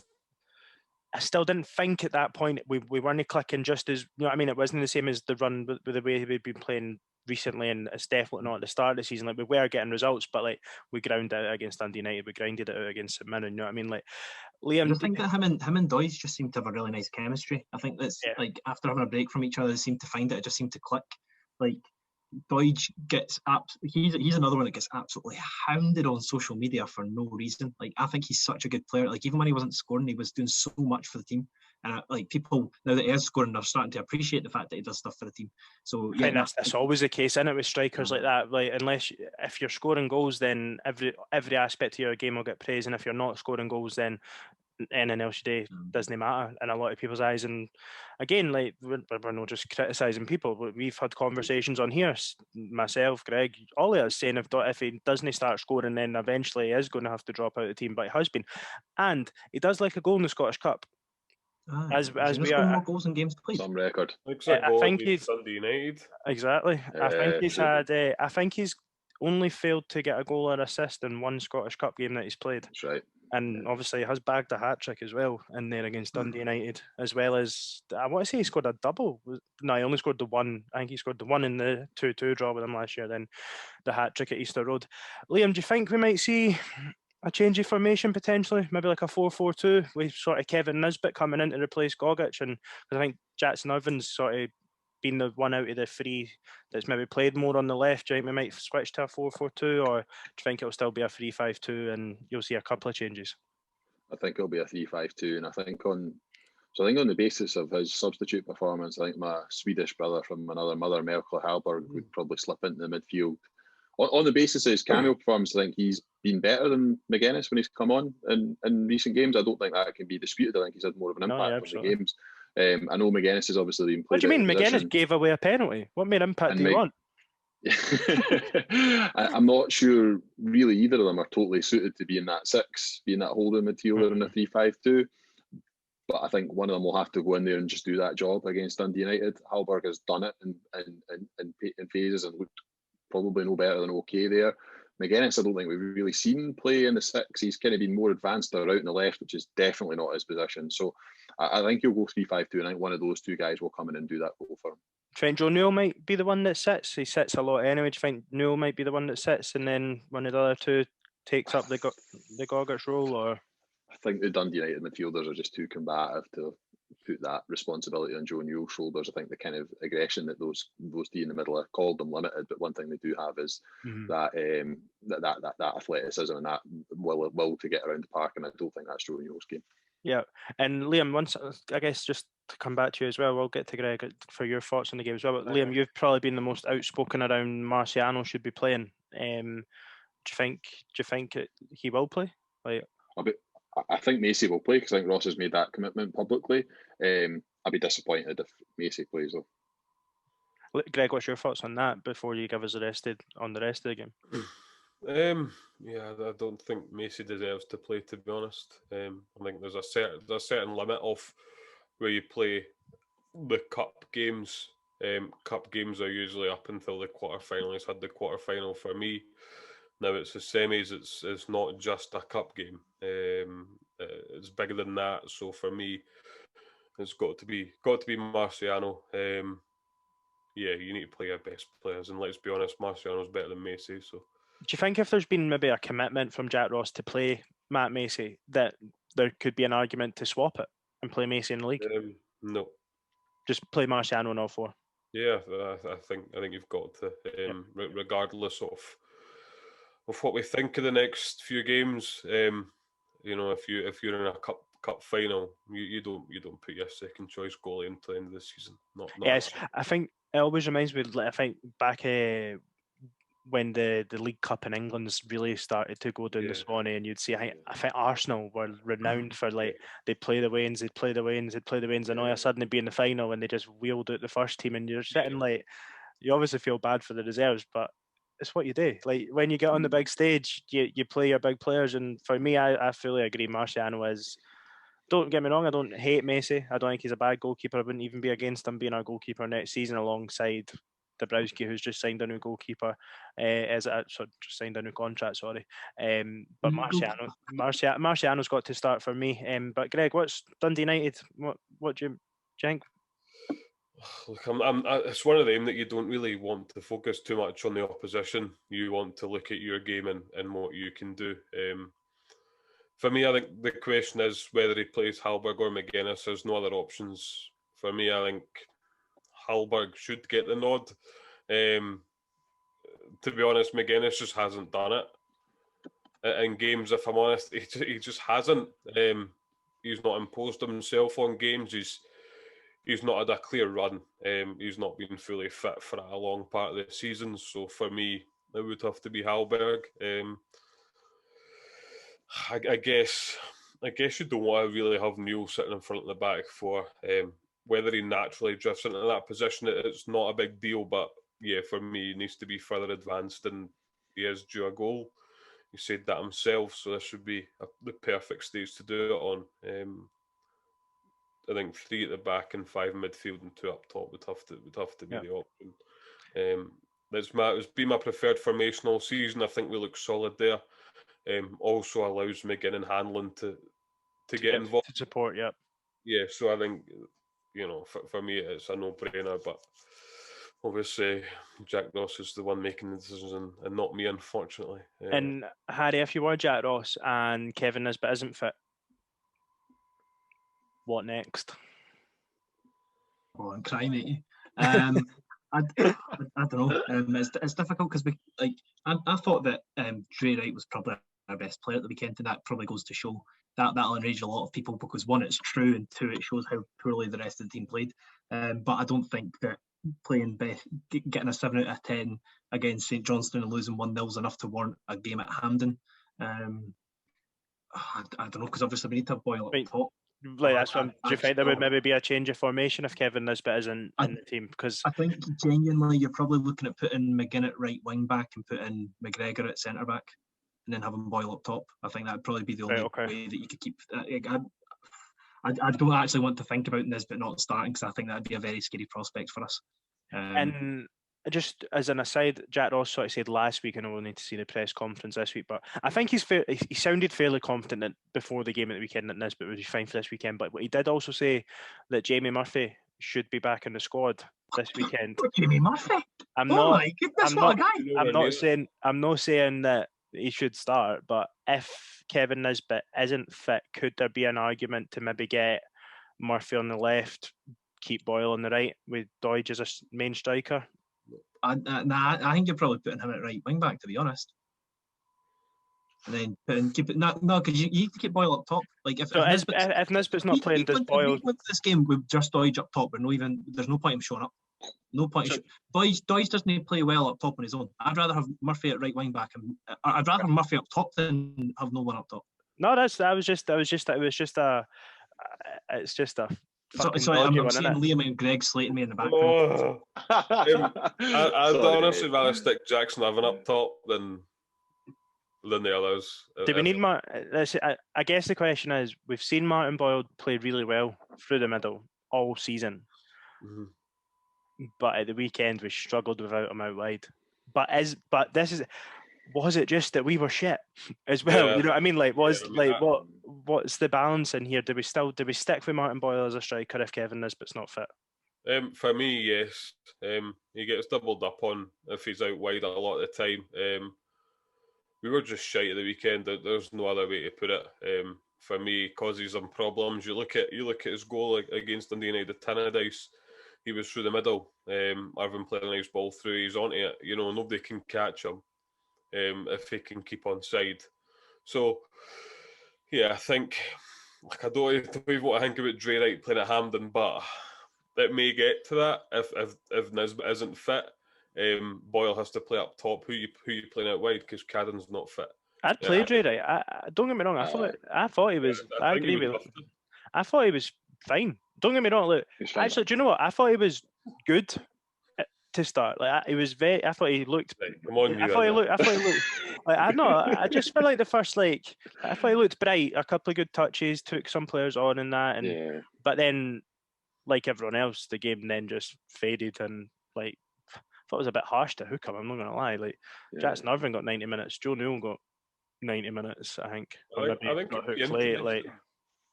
I still didn't think at that point we weren't clicking just as, it wasn't the same as the run with the way we'd been playing recently, and it's definitely not at the start of the season. Like, we were getting results, but like we ground out against Dundee United, we grinded it out against St Mirren. You know what I mean? Like, Liam, I think that him and Doyce just seem to have a really nice chemistry. I think that's like after having a break from each other, they seem to find it. It just seemed to click. Like Doige gets he's another one that gets absolutely hounded on social media for no reason. Like, I think he's such a good player. Like, even when he wasn't scoring, he was doing so much for the team. And like, people now that he is scoring, they're starting to appreciate the fact that he does stuff for the team. So I think that's always the case, isn't it, with strikers like that? Like, if you're scoring goals, then every aspect of your game will get praise, and if you're not scoring goals, then anything else you do doesn't matter in a lot of people's eyes. And again, like, we're not just criticising people, but we've had conversations on here, myself, Greg, all of us, saying if he doesn't start scoring, then eventually he is going to have to drop out of the team. But he has been, and he does like a goal in the Scottish Cup. As we are more goals in games played. Some record. I think he's Dundee United. Exactly. I think he's had. I think he's only failed to get a goal or assist in one Scottish Cup game that he's played. That's right. And obviously he has bagged a hat-trick as well in there against Dundee United, as well as, I want to say he scored a double. No, he only scored the one. I think he scored the one in the 2-2 draw with them last year, then the hat-trick at Easter Road. Liam, do you think we might see a change of formation potentially? Maybe like a 4-4-2 with sort of Kevin Nisbet coming in to replace Gogic, and I think Jackson Irvine's sort of been the one out of the three that's maybe played more on the left. Do you think we might switch to a 4-4-2, or do you think it'll still be a 3-5-2 and you'll see a couple of changes? I think it'll be a 3-5-2, and I think on the basis of his substitute performance, I think my Swedish brother from another mother, Melker Hallberg, would probably slip into the midfield. On the basis of his cameo performance, I think he's been better than McGuinness when he's come on in recent games. I don't think that can be disputed. I think he's had more of an impact on the games. I know McGuinness has obviously been played. What do you mean McGuinness gave away a penalty? What more impact do you want? I'm not sure really either of them are totally suited to being that six, being that holding midfielder in a 3-5-2. But I think one of them will have to go in there and just do that job against Dundee United. Hallberg has done it in phases and looked probably no better than okay there. McGuinness, I don't think we've really seen play in the six. He's kind of been more advanced out in the left, which is definitely not his position. So I think he'll go 3-5-2, and I think one of those two guys will come in and do that role for him. Do you think Joe Newell might be the one that sits? He sits a lot anyway. Do you think Newell might be the one that sits and then one of the other two takes up the Gogic role? Or I think the Dundee United midfielders are just too combative to put that responsibility on Joe Newell's shoulders. I think the kind of aggression that those three in the middle, I called them limited, but one thing they do have is that athleticism and that will to get around the park, and I don't think that's Joe Newell's game. Yeah, and Liam, once I guess just to come back to you as well, we'll get to Greg for your thoughts on the game as well. But Liam, you've probably been the most outspoken around Marciano should be playing. Do you think he will play? Like, I think Macy will play because I think Ross has made that commitment publicly. I'd be disappointed if Macy plays though. Greg, what's your thoughts on that before you give us the rest of the game? I don't think Macy deserves to play, to be honest. I think there's a certain limit of where you play the cup games. Cup games are usually up until the quarterfinal. He's had the quarterfinal for me. Now it's the semis. It's not just a cup game. It's bigger than that. So for me, it's got to be Marciano. You need to play your best players, and let's be honest, Marciano's better than Macy. So, do you think if there's been maybe a commitment from Jack Ross to play Matt Macy, that there could be an argument to swap it and play Macy in the league? No, just play Marciano in all four. Yeah, I think you've got to, regardless of what we think of the next few games. If you're in a cup final, you don't put your second choice goalie until the end of the season. Yes, I think it always reminds me. I think back when the League Cup in England's really started to go down the Swanee, and you'd see. I think Arsenal were renowned for they'd play the Wains, and all of a sudden they'd be in the final and they just wheeled out the first team, and you're sitting like, you obviously feel bad for the reserves, but it's what you do. Like, when you get on the big stage, you play your big players, and for me, I fully agree. Marciano is. Don't get me wrong, I don't hate Macy. I don't think he's a bad goalkeeper. I wouldn't even be against him being our goalkeeper next season alongside Dabrowski, who's just signed a new goalkeeper, just signed a new contract, sorry. But Marciano's got to start for me. But Greg, what's Dundee United? What do you think? Look, it's one of them that you don't really want to focus too much on the opposition. You want to look at your game and what you can do. For me, I think the question is whether he plays Hallberg or McGuinness. There's no other options. For me, I think Hallberg should get the nod. To be honest, McGuinness just hasn't done it in games. If I'm honest, he just hasn't. He's not imposed himself on games. He's not had a clear run. He's not been fully fit for a long part of the season. So for me, it would have to be Hallberg. I guess you don't want to really have Neil sitting in front of the back four. Whether he naturally drifts into that position, it's not a big deal. But yeah, for me, he needs to be further advanced, and he is due a goal. He said that himself, so this would be the perfect stage to do it on. I think 3 at the back and 5 midfield and 2 up top would have to be the option. It's been my preferred formation all season. I think we look solid there. Also allows McGinn and Hanlon to get involved. To support, yeah. Yeah, so I think, for me it's a no-brainer, but obviously Jack Ross is the one making the decisions and not me, unfortunately. And Harry, if you were Jack Ross and Kevin Nisbet isn't fit, what next? Oh, I'm crying at you. I don't know. It's difficult because I thought that Dre Wright was probably our best player at the weekend, and that probably goes to show that'll enrage a lot of people because 1, it's true, and 2, it shows how poorly the rest of the team played. But I don't think that getting a 7 out of 10 against St Johnstone and losing 1-0 is enough to warrant a game at Hampden. I don't know, because obviously we need to have Boyle up top. Like that's what do you think there would maybe be a change of formation if Kevin Nisbet isn't in the team? Because I think genuinely you're probably looking at putting McGinn at right wing back and putting McGregor at centre back, and then having Boyle up top. I think that'd probably be the only way that you could keep. I don't actually want to think about Nisbet not starting because I think that'd be a very scary prospect for us. And just as an aside, Jack Ross sort of said last week, and we'll need to see the press conference this week, but I think he sounded fairly confident before the game at the weekend that Nisbet would be fine for this weekend. But he did also say that Jamie Murphy should be back in the squad this weekend. Jamie Murphy? My goodness, what a guy! I'm not saying that he should start, but if Kevin Nisbet isn't fit, could there be an argument to maybe get Murphy on the left, keep Boyle on the right with Doidge as a main striker? I think you're probably putting him at right wing back, to be honest. And then keep it because you need to keep Boyle up top. Like if Nisbet's not playing, does Boyle? This game with just Doidge up top, there's no point in showing up. No point. Doidge doesn't play well up top on his own. I'd rather have Murphy at right wing back, and I'd rather have Murphy up top than have no one up top. No, it's just a. Sorry, I'm seeing Liam and Greg slating me in the background. I'd honestly rather stick Jackson Irvine up top than the others. Do we need I guess the question is, we've seen Martin Boyle play really well through the middle all season, but at the weekend we struggled without him out wide. Was it just that we were shit as well? Yeah. You know what I mean? What's the balance in here? Do we stick with Martin Boyle as a striker if Kevin Nisbet's not fit? For me, yes. He gets doubled up on if he's out wide a lot of the time. We were just shite at the weekend. There's no other way to put it. For me, causes some problems. You look at his goal against Dundee United, Tannadice. He was through the middle. Irvine played a nice ball through. He's onto it. Nobody can catch him. If he can keep on side. So, yeah, I think, I don't even want to think about Dre Wright playing at Hampden, but it may get to that if Nisbet isn't fit. Boyle has to play up top. Who you playing out wide? Because Cadden's not fit. I'd play Dre Wright. Don't get me wrong. I thought he was. I agree with you. I thought he was fine. Don't get me wrong. Look, actually, do you know what? I thought he was good to start. He was very. I thought he looked. Come on, I thought he looked. I just feel like the first I thought he looked bright. A couple of good touches, took some players on in that, but then, like everyone else, the game then just faded and I thought it was a bit harsh to hook him. I'm not gonna lie. Jackson Irvine got 90 minutes. Joe Newell got 90 minutes. I think. I think got hooked late.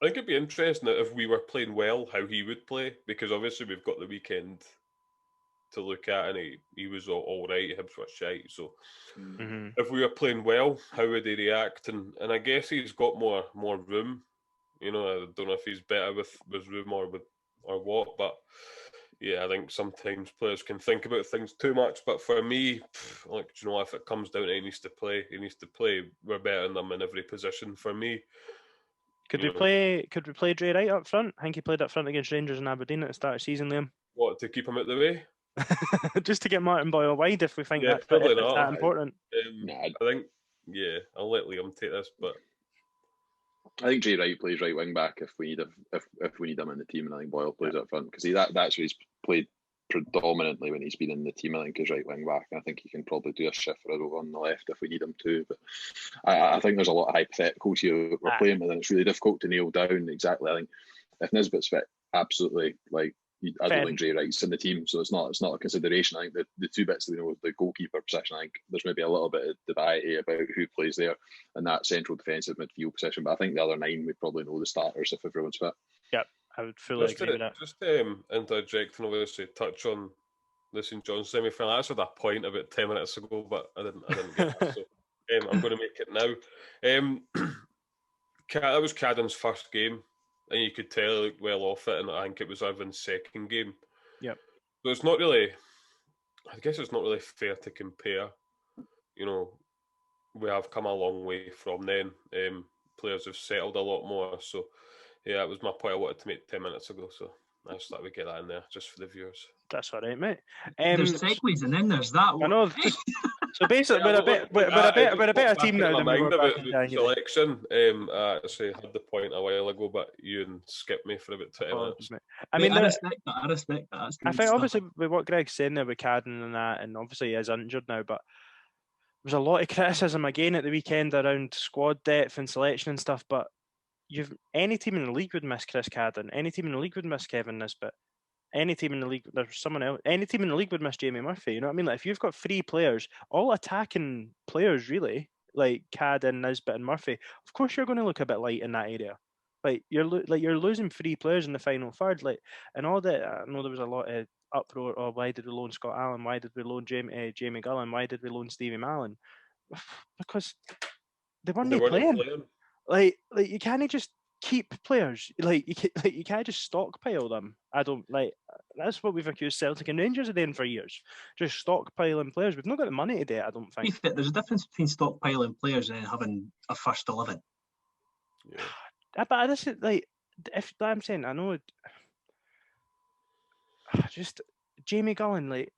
I think it'd be interesting that if we were playing well, how he would play, because obviously we've got the weekend to look at, and he was all right. Hibs were shite, so if we were playing well, how would he react? And I guess he's got more room. You know, I don't know if he's better with room or what, but yeah, I think sometimes players can think about things too much. But for me, like, you know, if it comes down to he needs to play, We're better than them in every position. For me, Could we play Dre Wright up front? I think he played up front against Rangers and Aberdeen at the start of the season, Liam. What, to keep him out the way? Just to get Martin Boyle wide if we think Yeah, that's probably it's not. that important. I think, I'll let Liam take this, but I think Jay Wright plays right wing back if we need him in the team, and I think Boyle plays up front because that's where he's played predominantly when he's been in the team. I think is right wing back, and I think he can probably do a shift for us over on the left if we need him to. But I think there's a lot of hypotheticals here we're playing with, and it's really difficult to nail down exactly. I think if Nisbet's fit, absolutely, like, I don't think Jay Wright's in the team, so it's not a consideration. I think the two bits, you know, the goalkeeper position, I think there's maybe a little bit of debate about who plays there in that central defensive midfield position. But I think the other nine, we probably know the starters if everyone's fit. Yep, I would fully agree with that. Just interject and obviously touch on the St Johnstone semi-final. I actually had a point about 10 minutes ago, but I didn't get that. So I'm going to make it now. That was Cadden's first game. And you could tell he looked well off it, and I think it was Irvin's second game. Yep. So it's not really, I guess it's not really fair to compare. You know, we have come a long way from then. Players have settled a lot more. So, yeah, that was my point I wanted to make 10 minutes ago. So I just thought we'd get that in there just for the viewers. That's all right, mate. There's segues and then there's that one. I know. So basically, we're a better team now than we were back in January. Selection. I actually had the point a while ago, but you skipped me for about 20 minutes. I mean, I respect that. I think obviously with what Greg's saying there with Cadden and that, and obviously he is injured now, but there's a lot of criticism again at the weekend around squad depth and selection and stuff. But any team in the league would miss Chris Cadden. Any team in the league would miss Kevin Nisbet. Any team in the league, there's someone else. Any team in the league would miss Jamie Murphy. You know what I mean? Like, if you've got three players, all attacking players, really, like Cadden, Nisbet, and Murphy, of course you're going to look a bit light in that area. Like you're losing three players in the final third. Like, and all that. I know there was a lot of uproar. Oh, why did we loan Scott Allen? Why did we loan Jamie Gullen? Why did we loan Stevie Mallon? Because they weren't playing. Like you can't just keep players. Like you can't just stockpile them. I don't like. That's what we've accused Celtic and Rangers of doing for years. Just stockpiling players. We've not got the money to do it, I don't think. There's a difference between stockpiling players and having a first 11. Yeah. But this is like, if I'm saying, I know. Just Jamie Gullen, like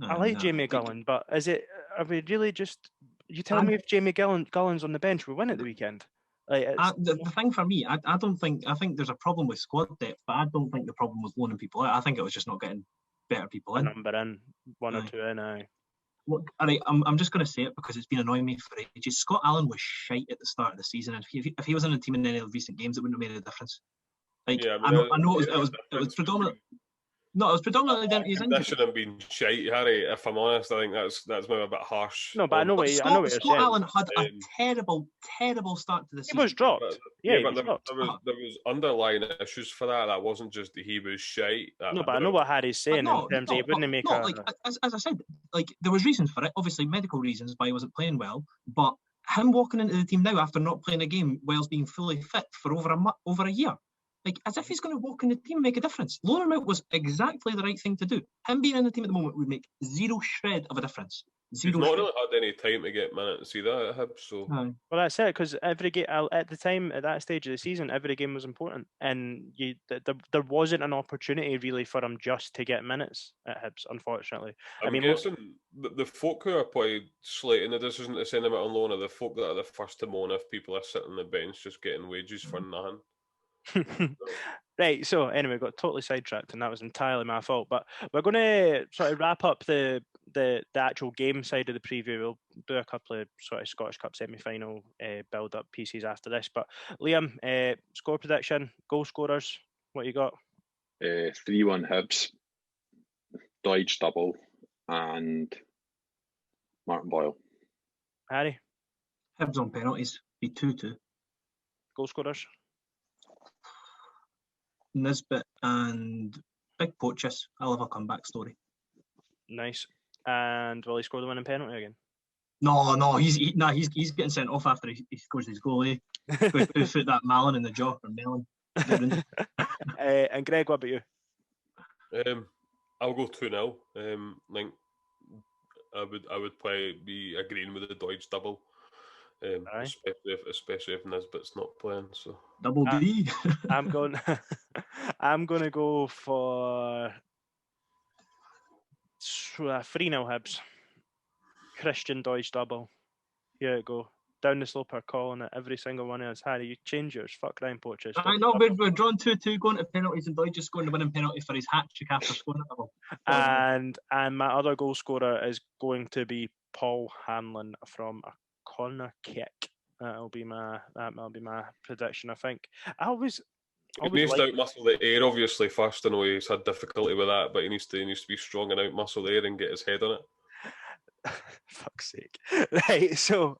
I like Jamie Gullen, but is it? Are we really just? You tell me if Jamie Gullen's on the bench, we win at the weekend. Like, the thing for me, I don't think. I think there's a problem with squad depth, but I don't think the problem was loaning people out. I think it was just not getting better people in. Number in, one or two in. Look, I'm just going to say it because it's been annoying me for ages. Scott Allen was shite at the start of the season, and if he was in the team in any of the recent games, it wouldn't have made a difference. Like, yeah, I know it was predominantly. No, it was predominantly down to his injury. That shouldn't have been shite, Harry. If I'm honest, I think that's maybe a bit harsh. No, but I know what you're saying. Scott Allen had a terrible start to the season. He was dropped. There was underlying issues for that. That wasn't just that he was shite. But I know what Harry's saying in terms of he wouldn't make as I said, like, there was reasons for it. Obviously, medical reasons why he wasn't playing well. But him walking into the team now after not playing a game whilst being fully fit for over a year. Like, as if he's going to walk in the team and make a difference. Loaning him out was exactly the right thing to do. Him being in the team at the moment would make zero shred of a difference. He's not really had any time to get minutes either at Hibs, so... Well, that's it, because every game, at the time, at that stage of the season, every game was important. And there wasn't an opportunity, really, for him just to get minutes at Hibs, unfortunately. I'm guessing the folk who are probably slating the decision to send him out on loan are the folk that are the first to moan if people are sitting on the bench just getting wages for nothing. Right, so anyway, got totally sidetracked, and that was entirely my fault. But we're going to sort of wrap up the actual game side of the preview. We'll do a couple of sort of Scottish Cup semi-final build-up pieces after this. But Liam, score prediction, goal scorers, what you got? 3-1 Hibs, Deutsch double, and Martin Boyle. Harry? Hibs on penalties, be 2-2. Goal scorers? Nisbet and Big Poaches. I love a comeback story. Nice. And will he score the winning penalty again? No, he's getting sent off after he scores his goal. Put that Malin in the jaw or Melon. And Greg, what about you? I'll go 2-0. Like I would probably be agreeing with the Deutsch double. Especially if Nisbet's not playing. So double D. I'm going to go for 3-0 Hibs. Christian Deutsch double. Here it go. Down the slope are calling it. Every single one of us. Harry, you change yours. Fuck Ryan Poaches. I know, we're drawn 2-2 going to penalties and Deutsch just scoring the winning penalty for his hat trick after scoring a double. And my other goal scorer is going to be Paul Hanlon from a corner kick. That'll be my prediction. I think. He needs to outmuscle the air, obviously, first. I know he's had difficulty with that, but he needs to be strong and outmuscle the air and get his head on it. Fuck's sake. Right, so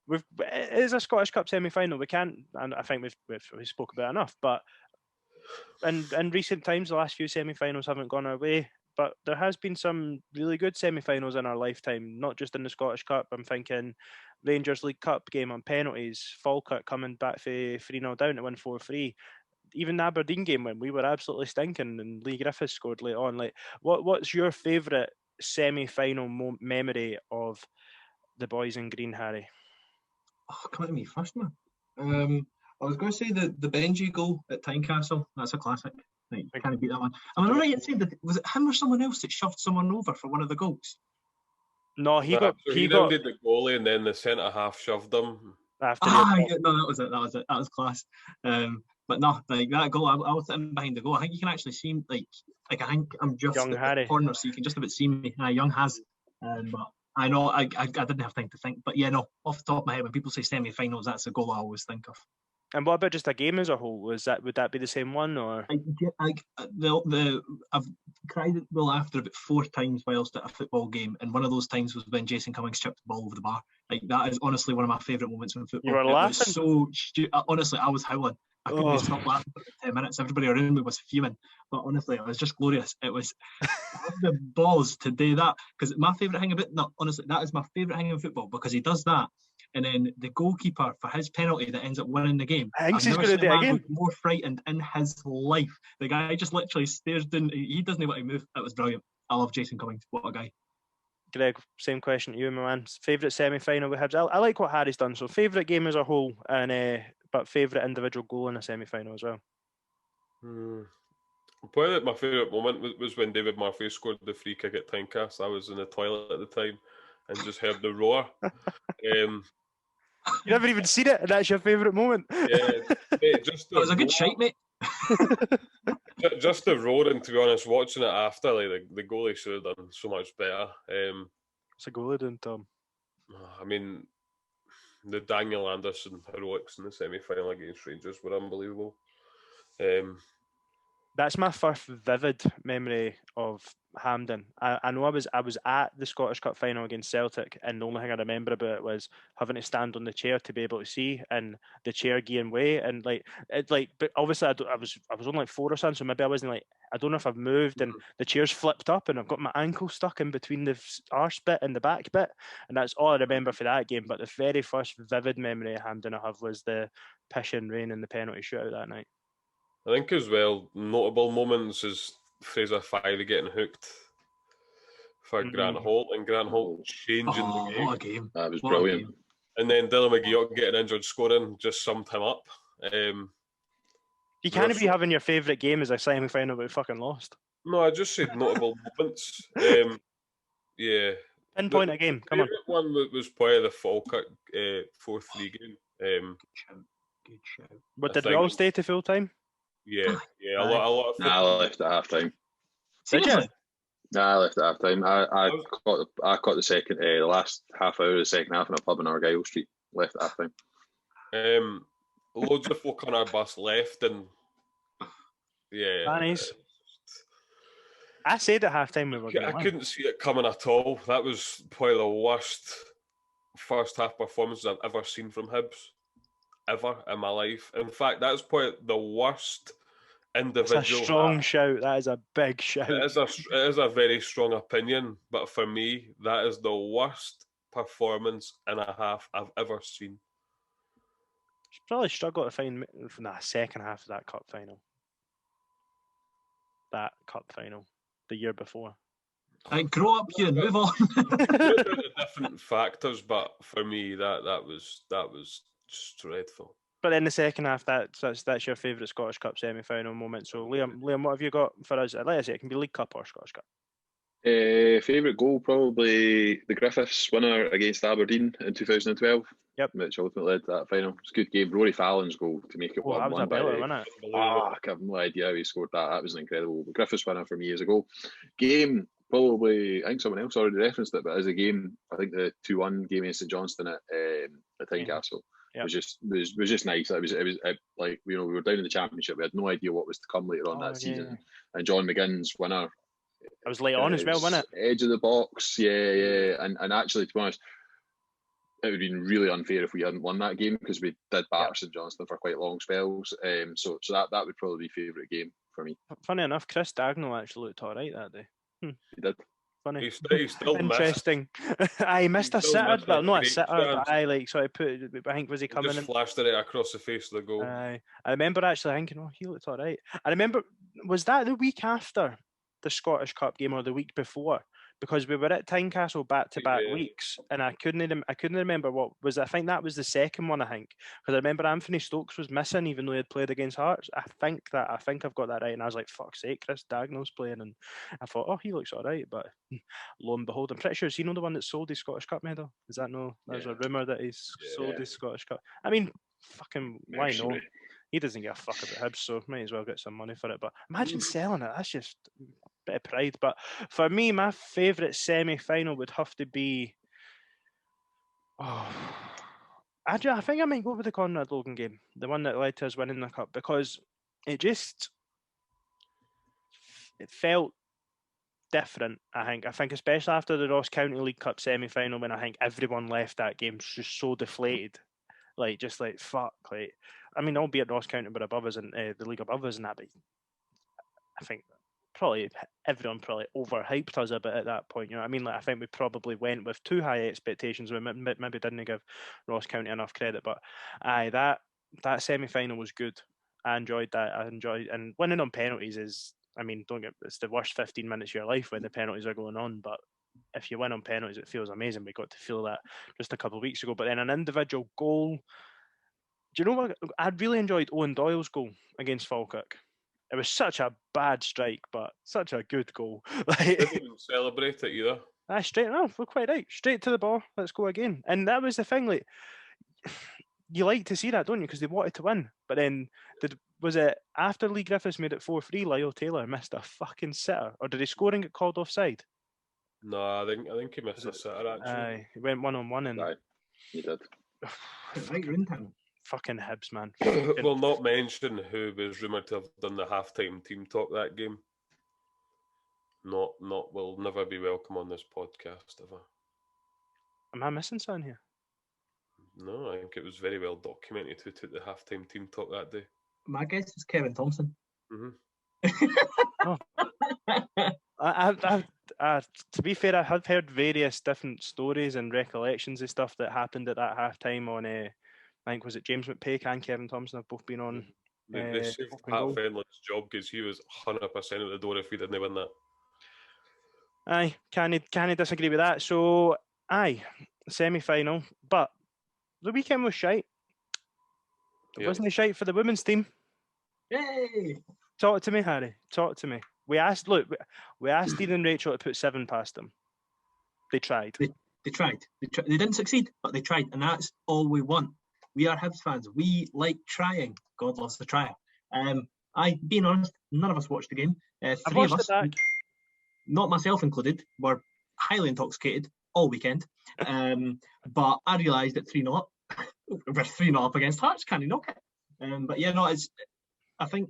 it is a Scottish Cup semi-final. We can't, and I think we spoke about it enough, but in recent times, the last few semi-finals haven't gone our way, but there has been some really good semi-finals in our lifetime, not just in the Scottish Cup. I'm thinking Rangers League Cup game on penalties, Falkirk coming back for 3-0 down to win 4-3. Even the Aberdeen game when we were absolutely stinking and Lee Griffiths scored late on. Like, what's your favourite semi-final memory of the boys in green, Harry? Oh, come to me first, man. I was going to say the Benji goal at Tynecastle. That's a classic. Like, I can't beat that one. Am I right in saying that was it him or someone else that shoved someone over for one of the goals? No, he got did the goalie and then the centre half shoved him. Yeah, no, that was it. That was class. But no, like that goal, I was sitting behind the goal. I think you can actually see him, like I think I'm just young at Harry. The corner, so you can just about see me. Young has, but I know I didn't have time to think. But yeah, no, off the top of my head, when people say semi-finals, that's the goal I always think of. And what about just a game as a whole? Would that be the same one, or? I've cried at the laughter about 4 times whilst at a football game, and one of those times was when Jason Cummings chipped the ball over the bar. Like, that is honestly one of my favourite moments in football. You were laughing? It was so honestly, I was howling. I couldn't stop laughing for 10 minutes. Everybody around me was fuming, but honestly, it was just glorious. It was the balls to do that, because my favourite thing about that is my favourite thing in football, because he does that. And then the goalkeeper for his penalty that ends up winning the game. I think he's going to do it again. More frightened in his life. The guy just literally stares down. He doesn't know what to move. It was brilliant. I love Jason Cummings. What a guy. Greg, same question to you, my man. Favourite semi-final with Hibs? I like what Harry's done. So favourite game as a whole, and but favourite individual goal in a semi-final as well. Probably my favourite moment was when David Murphy scored the free kick at Tynecastle. I was in the toilet at the time and just heard the roar. You never even seen it, and that's your favourite moment. Yeah, mate, that was a good shite, mate. Just the roar, and to be honest, watching it after, like the goalie should have done so much better. It's a goalie done, Tom. I mean, the Daniel Anderson heroics in the semi-final against Rangers were unbelievable. That's my first vivid memory of Hampden. I know I was at the Scottish Cup final against Celtic, and the only thing I remember about it was having to stand on the chair to be able to see, and the chair giving way, and but obviously I was only like 4 or something, so maybe I wasn't like, I don't know if I've moved, and the chair's flipped up, and I've got my ankle stuck in between the arse bit and the back bit, and that's all I remember for that game. But the very first vivid memory of Hampden I have was the pissing rain and the penalty shootout that night. I think as well, notable moments is Fraser Fiery getting hooked for Grant Holt, and Grant Holt changing the game. What a game. That was brilliant. And then Dylan McGeoch getting injured scoring just summed him up. You can't be having your favourite game as a semi-final but fucking lost. No, I just said notable moments. Yeah. Pinpoint a game, come on. One was probably the Falkirk 4-3 game. Good shout. But did we all stay to full time? Yeah, a lot of. I left at half time. Did you? I left at half time. I caught the last half hour of the second half in a pub in Argyle Street. Left at half time. Loads of folk on our bus left, and yeah. Nice. I said at half time we were going to win. I couldn't see it coming at all. That was probably the worst first half performance I've ever seen from Hibs. Ever in my life. In fact, that's probably the worst individual. That's a strong shout. That is a big shout. It is a very strong opinion, but for me, that is the worst performance and a half I've ever seen. Probably struggle to find from that second half of that cup final. That cup final, the year before. Grow up, you and move on. The different factors, but for me, that was just dreadful. But in the second half, that's your favourite Scottish Cup semi-final moment. So Liam, what have you got for us? Like I say, it can be League Cup or Scottish Cup. Favourite goal, probably the Griffiths winner against Aberdeen in 2012. Yep. Which ultimately led to that final. It's a good game. Rory Fallon's goal to make it 1-1. That was a belter, wasn't it? I have no idea how he scored that. That was an incredible. The Griffiths winner for me as a goal. Game, probably, I think someone else already referenced it, but as a game, I think the 2-1 game against St Johnstone at Tynecastle was just nice. It was like, you know, we were down in the Championship. We had no idea what was to come later on that season. And John McGinn's winner. It was late on as well, wasn't it? Edge of the box, yeah. And actually, to be honest, it would have been really unfair if we hadn't won that game because we did batter St Johnstone for quite long spells. So that would probably be favourite game for me. Funny enough, Chris Dagnall actually looked all right that day. He did. Funny. He's still interesting. I missed a sitter, but not a sitter. But I think was he coming in? Flashed it across the face of the goal. I remember actually thinking, oh, he looked all right. I remember, was that the week after the Scottish Cup game or the week before? Because we were at Tynecastle back-to-back weeks, and I couldn't remember what was. I think that was the second one. I think because I remember Anthony Stokes was missing, even though he had played against Hearts. I think I've got that right, and I was like, "Fuck's sake, Chris Dagnall's playing," and I thought, "Oh, he looks all right." But lo and behold, I'm pretty sure is he the one that sold his Scottish Cup medal? Is that no? There's a rumor that he's sold his Scottish Cup. I mean, fucking why not? He doesn't give a fuck about Hibs, so might as well get some money for it. But imagine selling it. That's just a bit of pride. But for me, my favourite semi-final would have to be... I think I might go with the Conrad Logan game, the one that led to us winning the cup, because it felt different, I think especially after the Ross County League Cup semi-final, when I think everyone left that game just so deflated. Fuck, I mean, albeit Ross County were above us and the league above us and that, but I think probably everyone overhyped us a bit at that point. You know what I mean? I think we probably went with too high expectations. We maybe didn't give Ross County enough credit, but that semi-final was good. I enjoyed that. And winning on penalties is, I mean, it's the worst 15 minutes of your life when the penalties are going on, but if you win on penalties, it feels amazing. We got to feel that just a couple of weeks ago. But then an individual goal. Do you know what? I really enjoyed Owen Doyle's goal against Falkirk. It was such a bad strike, but such a good goal. Didn't even celebrate it either. We're quite right. Straight to the ball. Let's go again. And that was the thing. You like to see that, don't you? Because they wanted to win. But then, was it after Lee Griffiths made it 4-3? Lyle Taylor missed a fucking sitter, or did he score and get called offside? No, I think he missed a sitter actually. He went 1-on-1 and he did. Fucking Hibs, man. We'll not mention who was rumoured to have done the halftime team talk that game. Will never be welcome on this podcast ever. Am I missing something here? No, I think it was very well documented who took the halftime team talk that day. My guess is Kevin Thompson. Oh. To be fair, I have heard various different stories and recollections of stuff that happened at that halftime on. I think was it James McPake and Kevin Thompson have both been on. They saved Pat Fenlon's job because he was 100% at the door if we didn't win that. Aye, can I disagree with that? So, semi-final, but the weekend was shite. Wasn't it shite for the women's team? Yay! Talk to me, Harry. Talk to me. We asked Dean and Rachel to put 7 past them. They tried. They tried. They didn't succeed, but they tried, and that's all we want. We are Hibs fans. We like trying. God loves the trier. Being honest, none of us watched the game. 3 of us, not myself included, were highly intoxicated all weekend. But I realised at 3-0 up, we're 3-0 up against Hearts. Can you knock it? But yeah, no, I think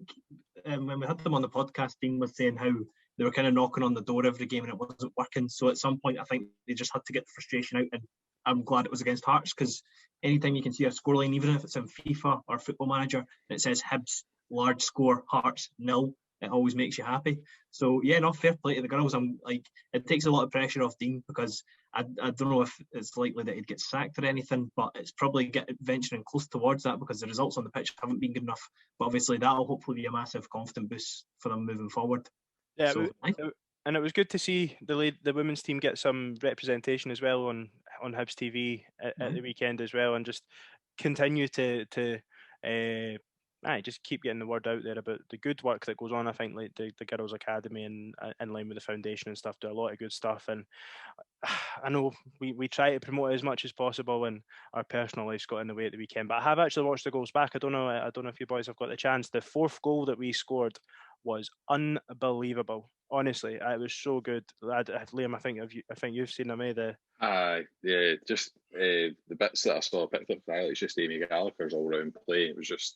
when we had them on the podcast, Dean was saying how they were kind of knocking on the door every game and it wasn't working. So at some point, I think they just had to get the frustration out, and I'm glad it was against Hearts, because anytime you can see a scoreline, even if it's in FIFA or Football Manager, and it says Hibs large score, Hearts 0. It always makes you happy. So yeah, no, fair play to the girls. I'm like, it takes a lot of pressure off Dean, because I don't know if it's likely that he'd get sacked or anything, but it's probably venturing close towards that, because the results on the pitch haven't been good enough. But obviously that'll hopefully be a massive confidence boost for them moving forward. Yeah, and it was good to see the women's team get some representation as well on Hibs TV at the weekend as well, and just continue to just keep getting the word out there about the good work that goes on. I think like the Girls Academy and in line with the foundation and stuff do a lot of good stuff, and I know we try to promote it as much as possible, and our personal lives got in the way at the weekend. But I have actually watched the goals back. I don't know if you boys have got the chance. The fourth goal that we scored was unbelievable. Honestly, it was so good. Liam, I think you've seen them, yeah, just the bits that I saw picked up for highlights, just Amy Gallagher's all-round play. It was just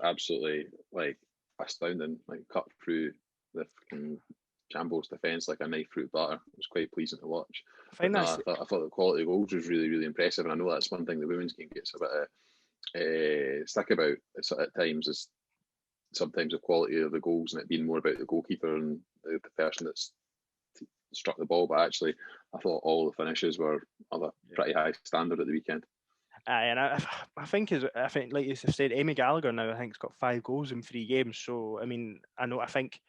absolutely like astounding. Like cut through the Campbell's defence like a knife through butter. It was quite pleasing to watch. I thought the quality of goals was really, really impressive, and I know that's one thing the women's game gets a bit of stick about at times, is sometimes the quality of the goals and it being more about the goalkeeper and the person that's struck the ball. But actually, I thought all the finishes were of a pretty high standard at the weekend. And I think like you said, Amy Gallagher now I think has got 5 goals in 3 games. So I mean, I think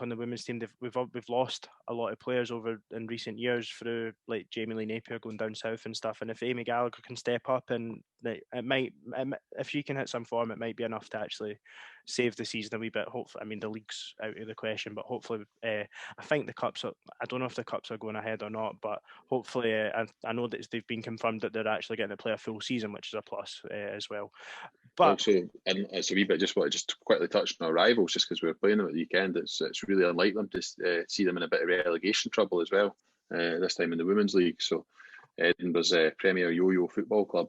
on the women's team we've lost a lot of players over in recent years through like Jamie Lee Napier going down south and stuff. And if Amy Gallagher can step up, and it might, if she can hit some form, it might be enough to actually save the season a wee bit. Hopefully, I mean the league's out of the question, but hopefully, I think the cups are. I don't know if the cups are going ahead or not, but hopefully, I know that they've been confirmed that they're actually getting to play a full season, which is a plus as well. But also, and it's a wee bit, just want to just quickly touch on our rivals, just because we were playing them at the weekend. It's really unlike them to see them in a bit of relegation trouble as well. This time in the Women's League. So Edinburgh's Premier Yo-Yo Football Club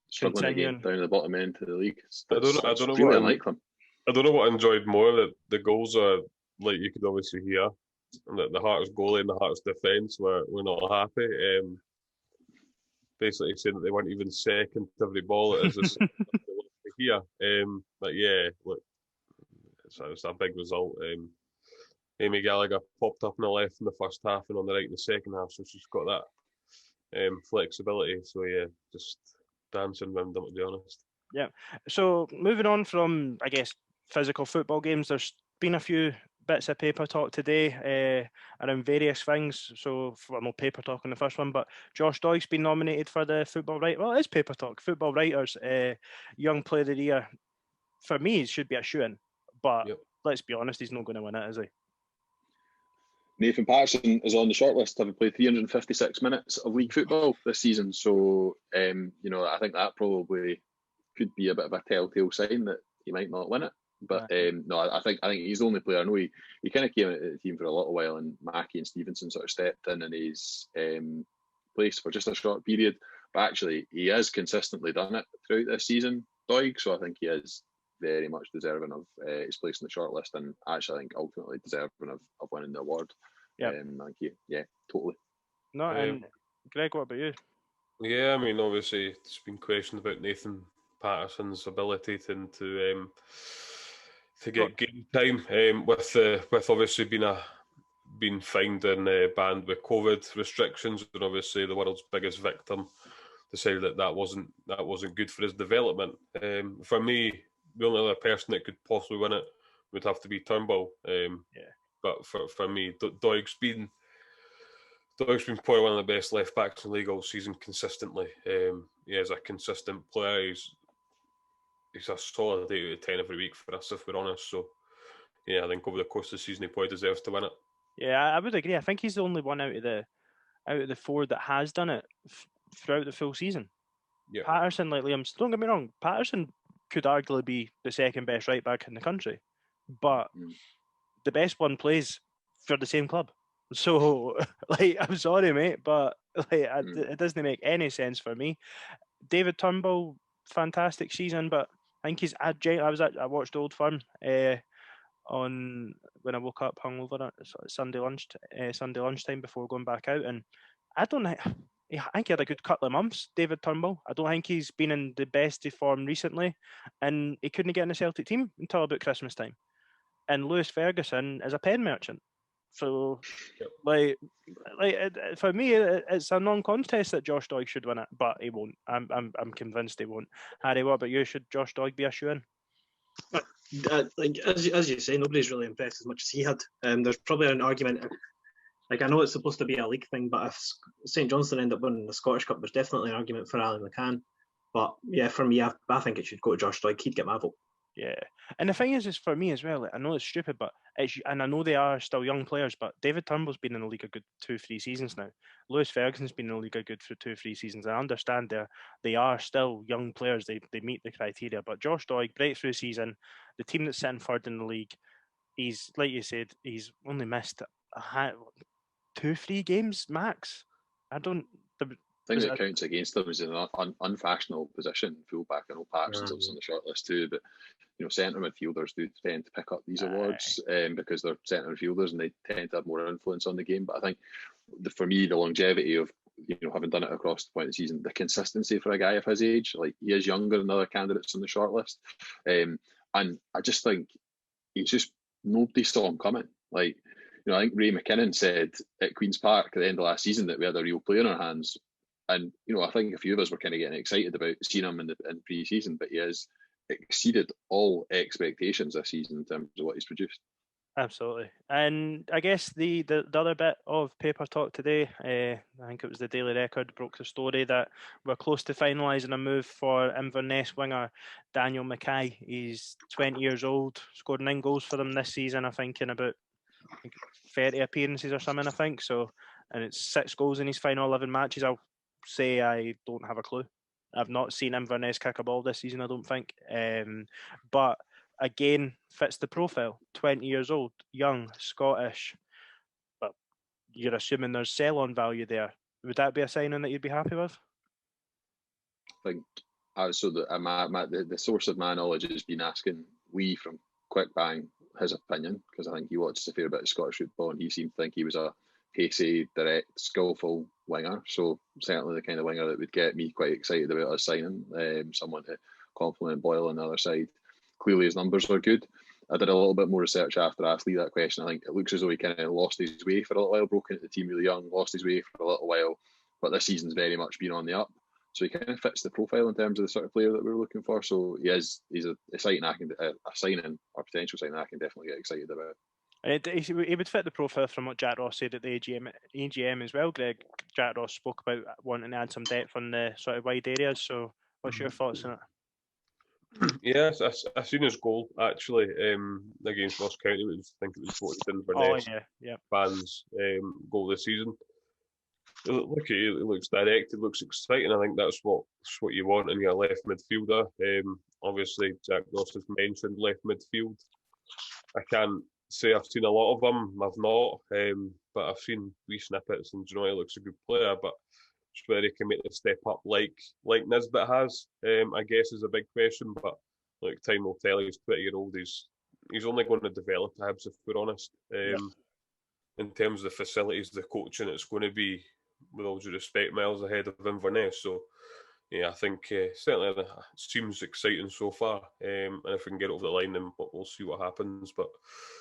struggling again down at the bottom end of the league. I don't know really unlike them. I don't know what I enjoyed more, that the goals are like you could obviously hear, and that the Hearts goalie and the Hearts defence were not happy. Basically saying that they weren't even second to every ball. It is here. But yeah, look, it's a big result. Amy Gallagher popped up on the left in the first half and on the right in the second half, so she's got that flexibility. So yeah, just dancing around them, to be honest. Yeah. So moving on from, I guess, physical football games, there's been a few bits of paper talk today around various things. So, no paper talk on the first one, but Josh Doig's been nominated for the Football Writer. Well, it is paper talk. Football Writers Young Player of the Year. For me, it should be a shoo-in, but let's be honest, he's not going to win it, is he? Nathan Patterson is on the shortlist, having played 356 minutes of league football this season. So, I think that probably could be a bit of a telltale sign that he might not win it. But no, I think he's the only player. I know he kind of came into the team for a little while, and Mackie and Stevenson sort of stepped in his place for just a short period. But actually, he has consistently done it throughout this season, Doig. So I think he is very much deserving of his place in the shortlist, and actually I think ultimately deserving of winning the award. Totally. No, and Greg, what about you? Yeah, I mean, obviously it's been questioned about Nathan Patterson's ability to get game time with obviously being fined and banned with COVID restrictions, and obviously the world's biggest victim decided that wasn't good for his development. For me, the only other person that could possibly win it would have to be Turnbull. But for me, Doig's been probably one of the best left backs in the league all season consistently. He is a consistent player. He's a solid 8 out of 10 every week for us, if we're honest. So, yeah, I think over the course of the season, he probably deserves to win it. Yeah, I would agree. I think he's the only one out of the 4 that has done it throughout the full season. Yeah. Patterson, like Liam, don't get me wrong, Patterson could arguably be the second best right back in the country, but the best one plays for the same club. So, like, I'm sorry, mate, but it doesn't make any sense for me. David Turnbull, fantastic season, but I think I watched Old Firm on when I woke up hungover at Sunday lunchtime before going back out, and I don't I think he had a good couple of months, David Turnbull. I don't think he's been in the best of form recently, and he couldn't get in the Celtic team until about Christmas time. And Lewis Ferguson is a pen merchant, so for me, it's a non-contest that Josh Doig should win it, but he won't. I'm convinced he won't. Harry, what about you? Should Josh Doig be a shoo-in? Like as you say, nobody's really impressed as much as he had. There's probably an argument. Like, I know it's supposed to be a league thing, but if St Johnstone end up winning the Scottish Cup, there's definitely an argument for Alan McCann. But yeah, for me, I think it should go to Josh Doig. He'd get my vote. Yeah, and the thing is for me as well, like, I know it's stupid, but and I know they are still young players, but David Turnbull's been in the league a good 2-3 seasons now. Lewis Ferguson's been in the league a good 2-3 seasons. I understand they are still young players. They meet the criteria, but Josh Doig, breakthrough season, the team that's sitting third in the league, he's, like you said, he's only missed 2-3 games max. I think it counts against them is in an unfashionable position, fullback. I know Patterson's also on the short list too, but centre midfielders do tend to pick up these awards because they're centre midfielders and they tend to have more influence on the game. But I think for me, the longevity of having done it across the point of the season, the consistency for a guy of his age, like he is younger than other candidates on the short list, and I just think nobody saw him coming. Like, I think Ray McKinnon said at Queen's Park at the end of last season that we had a real player in our hands. And, I think a few of us were kind of getting excited about seeing him in pre-season, but he has exceeded all expectations this season in terms of what he's produced. Absolutely. And I guess the other bit of paper talk today, I think it was the Daily Record, broke the story that we're close to finalising a move for Inverness winger Daniel Mackay. He's 20 years old, scored 9 goals for them this season, I think, in about 30 appearances or something, I think. So, and it's 6 goals in his final 11 matches. I'll say I don't have a clue. I've not seen Inverness kick a ball this season, I don't think. But again, fits the profile. 20 years old, young, Scottish. But you're assuming there's sell-on value there. Would that be a signing that you'd be happy with? I think so. The source of my knowledge has been asking from Quick Bang his opinion, because I think he watches a fair bit of Scottish football and he seemed to think he was a pacey, direct, skillful winger. So certainly the kind of winger that would get me quite excited about us signing, someone to complement Boyle on the other side. Clearly his numbers are good. I did a little bit more research after I asked Lee that question. I think it looks as though he kind of lost his way for a little while, broke into the team really young, lost his way for a little while, but this season's very much been on the up. So he kind of fits the profile in terms of the sort of player that we were looking for. So he's a signing or potential signing I can definitely get excited about. He would fit the profile from what Jack Ross said at the AGM as well, Greg. Jack Ross spoke about wanting to add some depth on the sort of wide areas. So what's your thoughts on it? Yes, I seen his goal actually against Ross County. I think it was voted Inverness fans' goal this season. Look, he looks direct. It looks exciting. I think that's what you want in your left midfielder. Obviously, Jack Ross has mentioned left midfield. I can't say I've seen a lot of him. I've not, but I've seen wee snippets, and he looks a good player. But just whether he can make the step up like Nisbet has, I guess, is a big question. But like time will tell. He's 20-year-old. He's only going to develop at Hibs, if we're honest. In terms of the facilities, the coaching, it's going to be, with all due respect, miles ahead of Inverness. So, yeah, I think certainly it seems exciting so far. And if we can get over the line, then we'll see what happens. But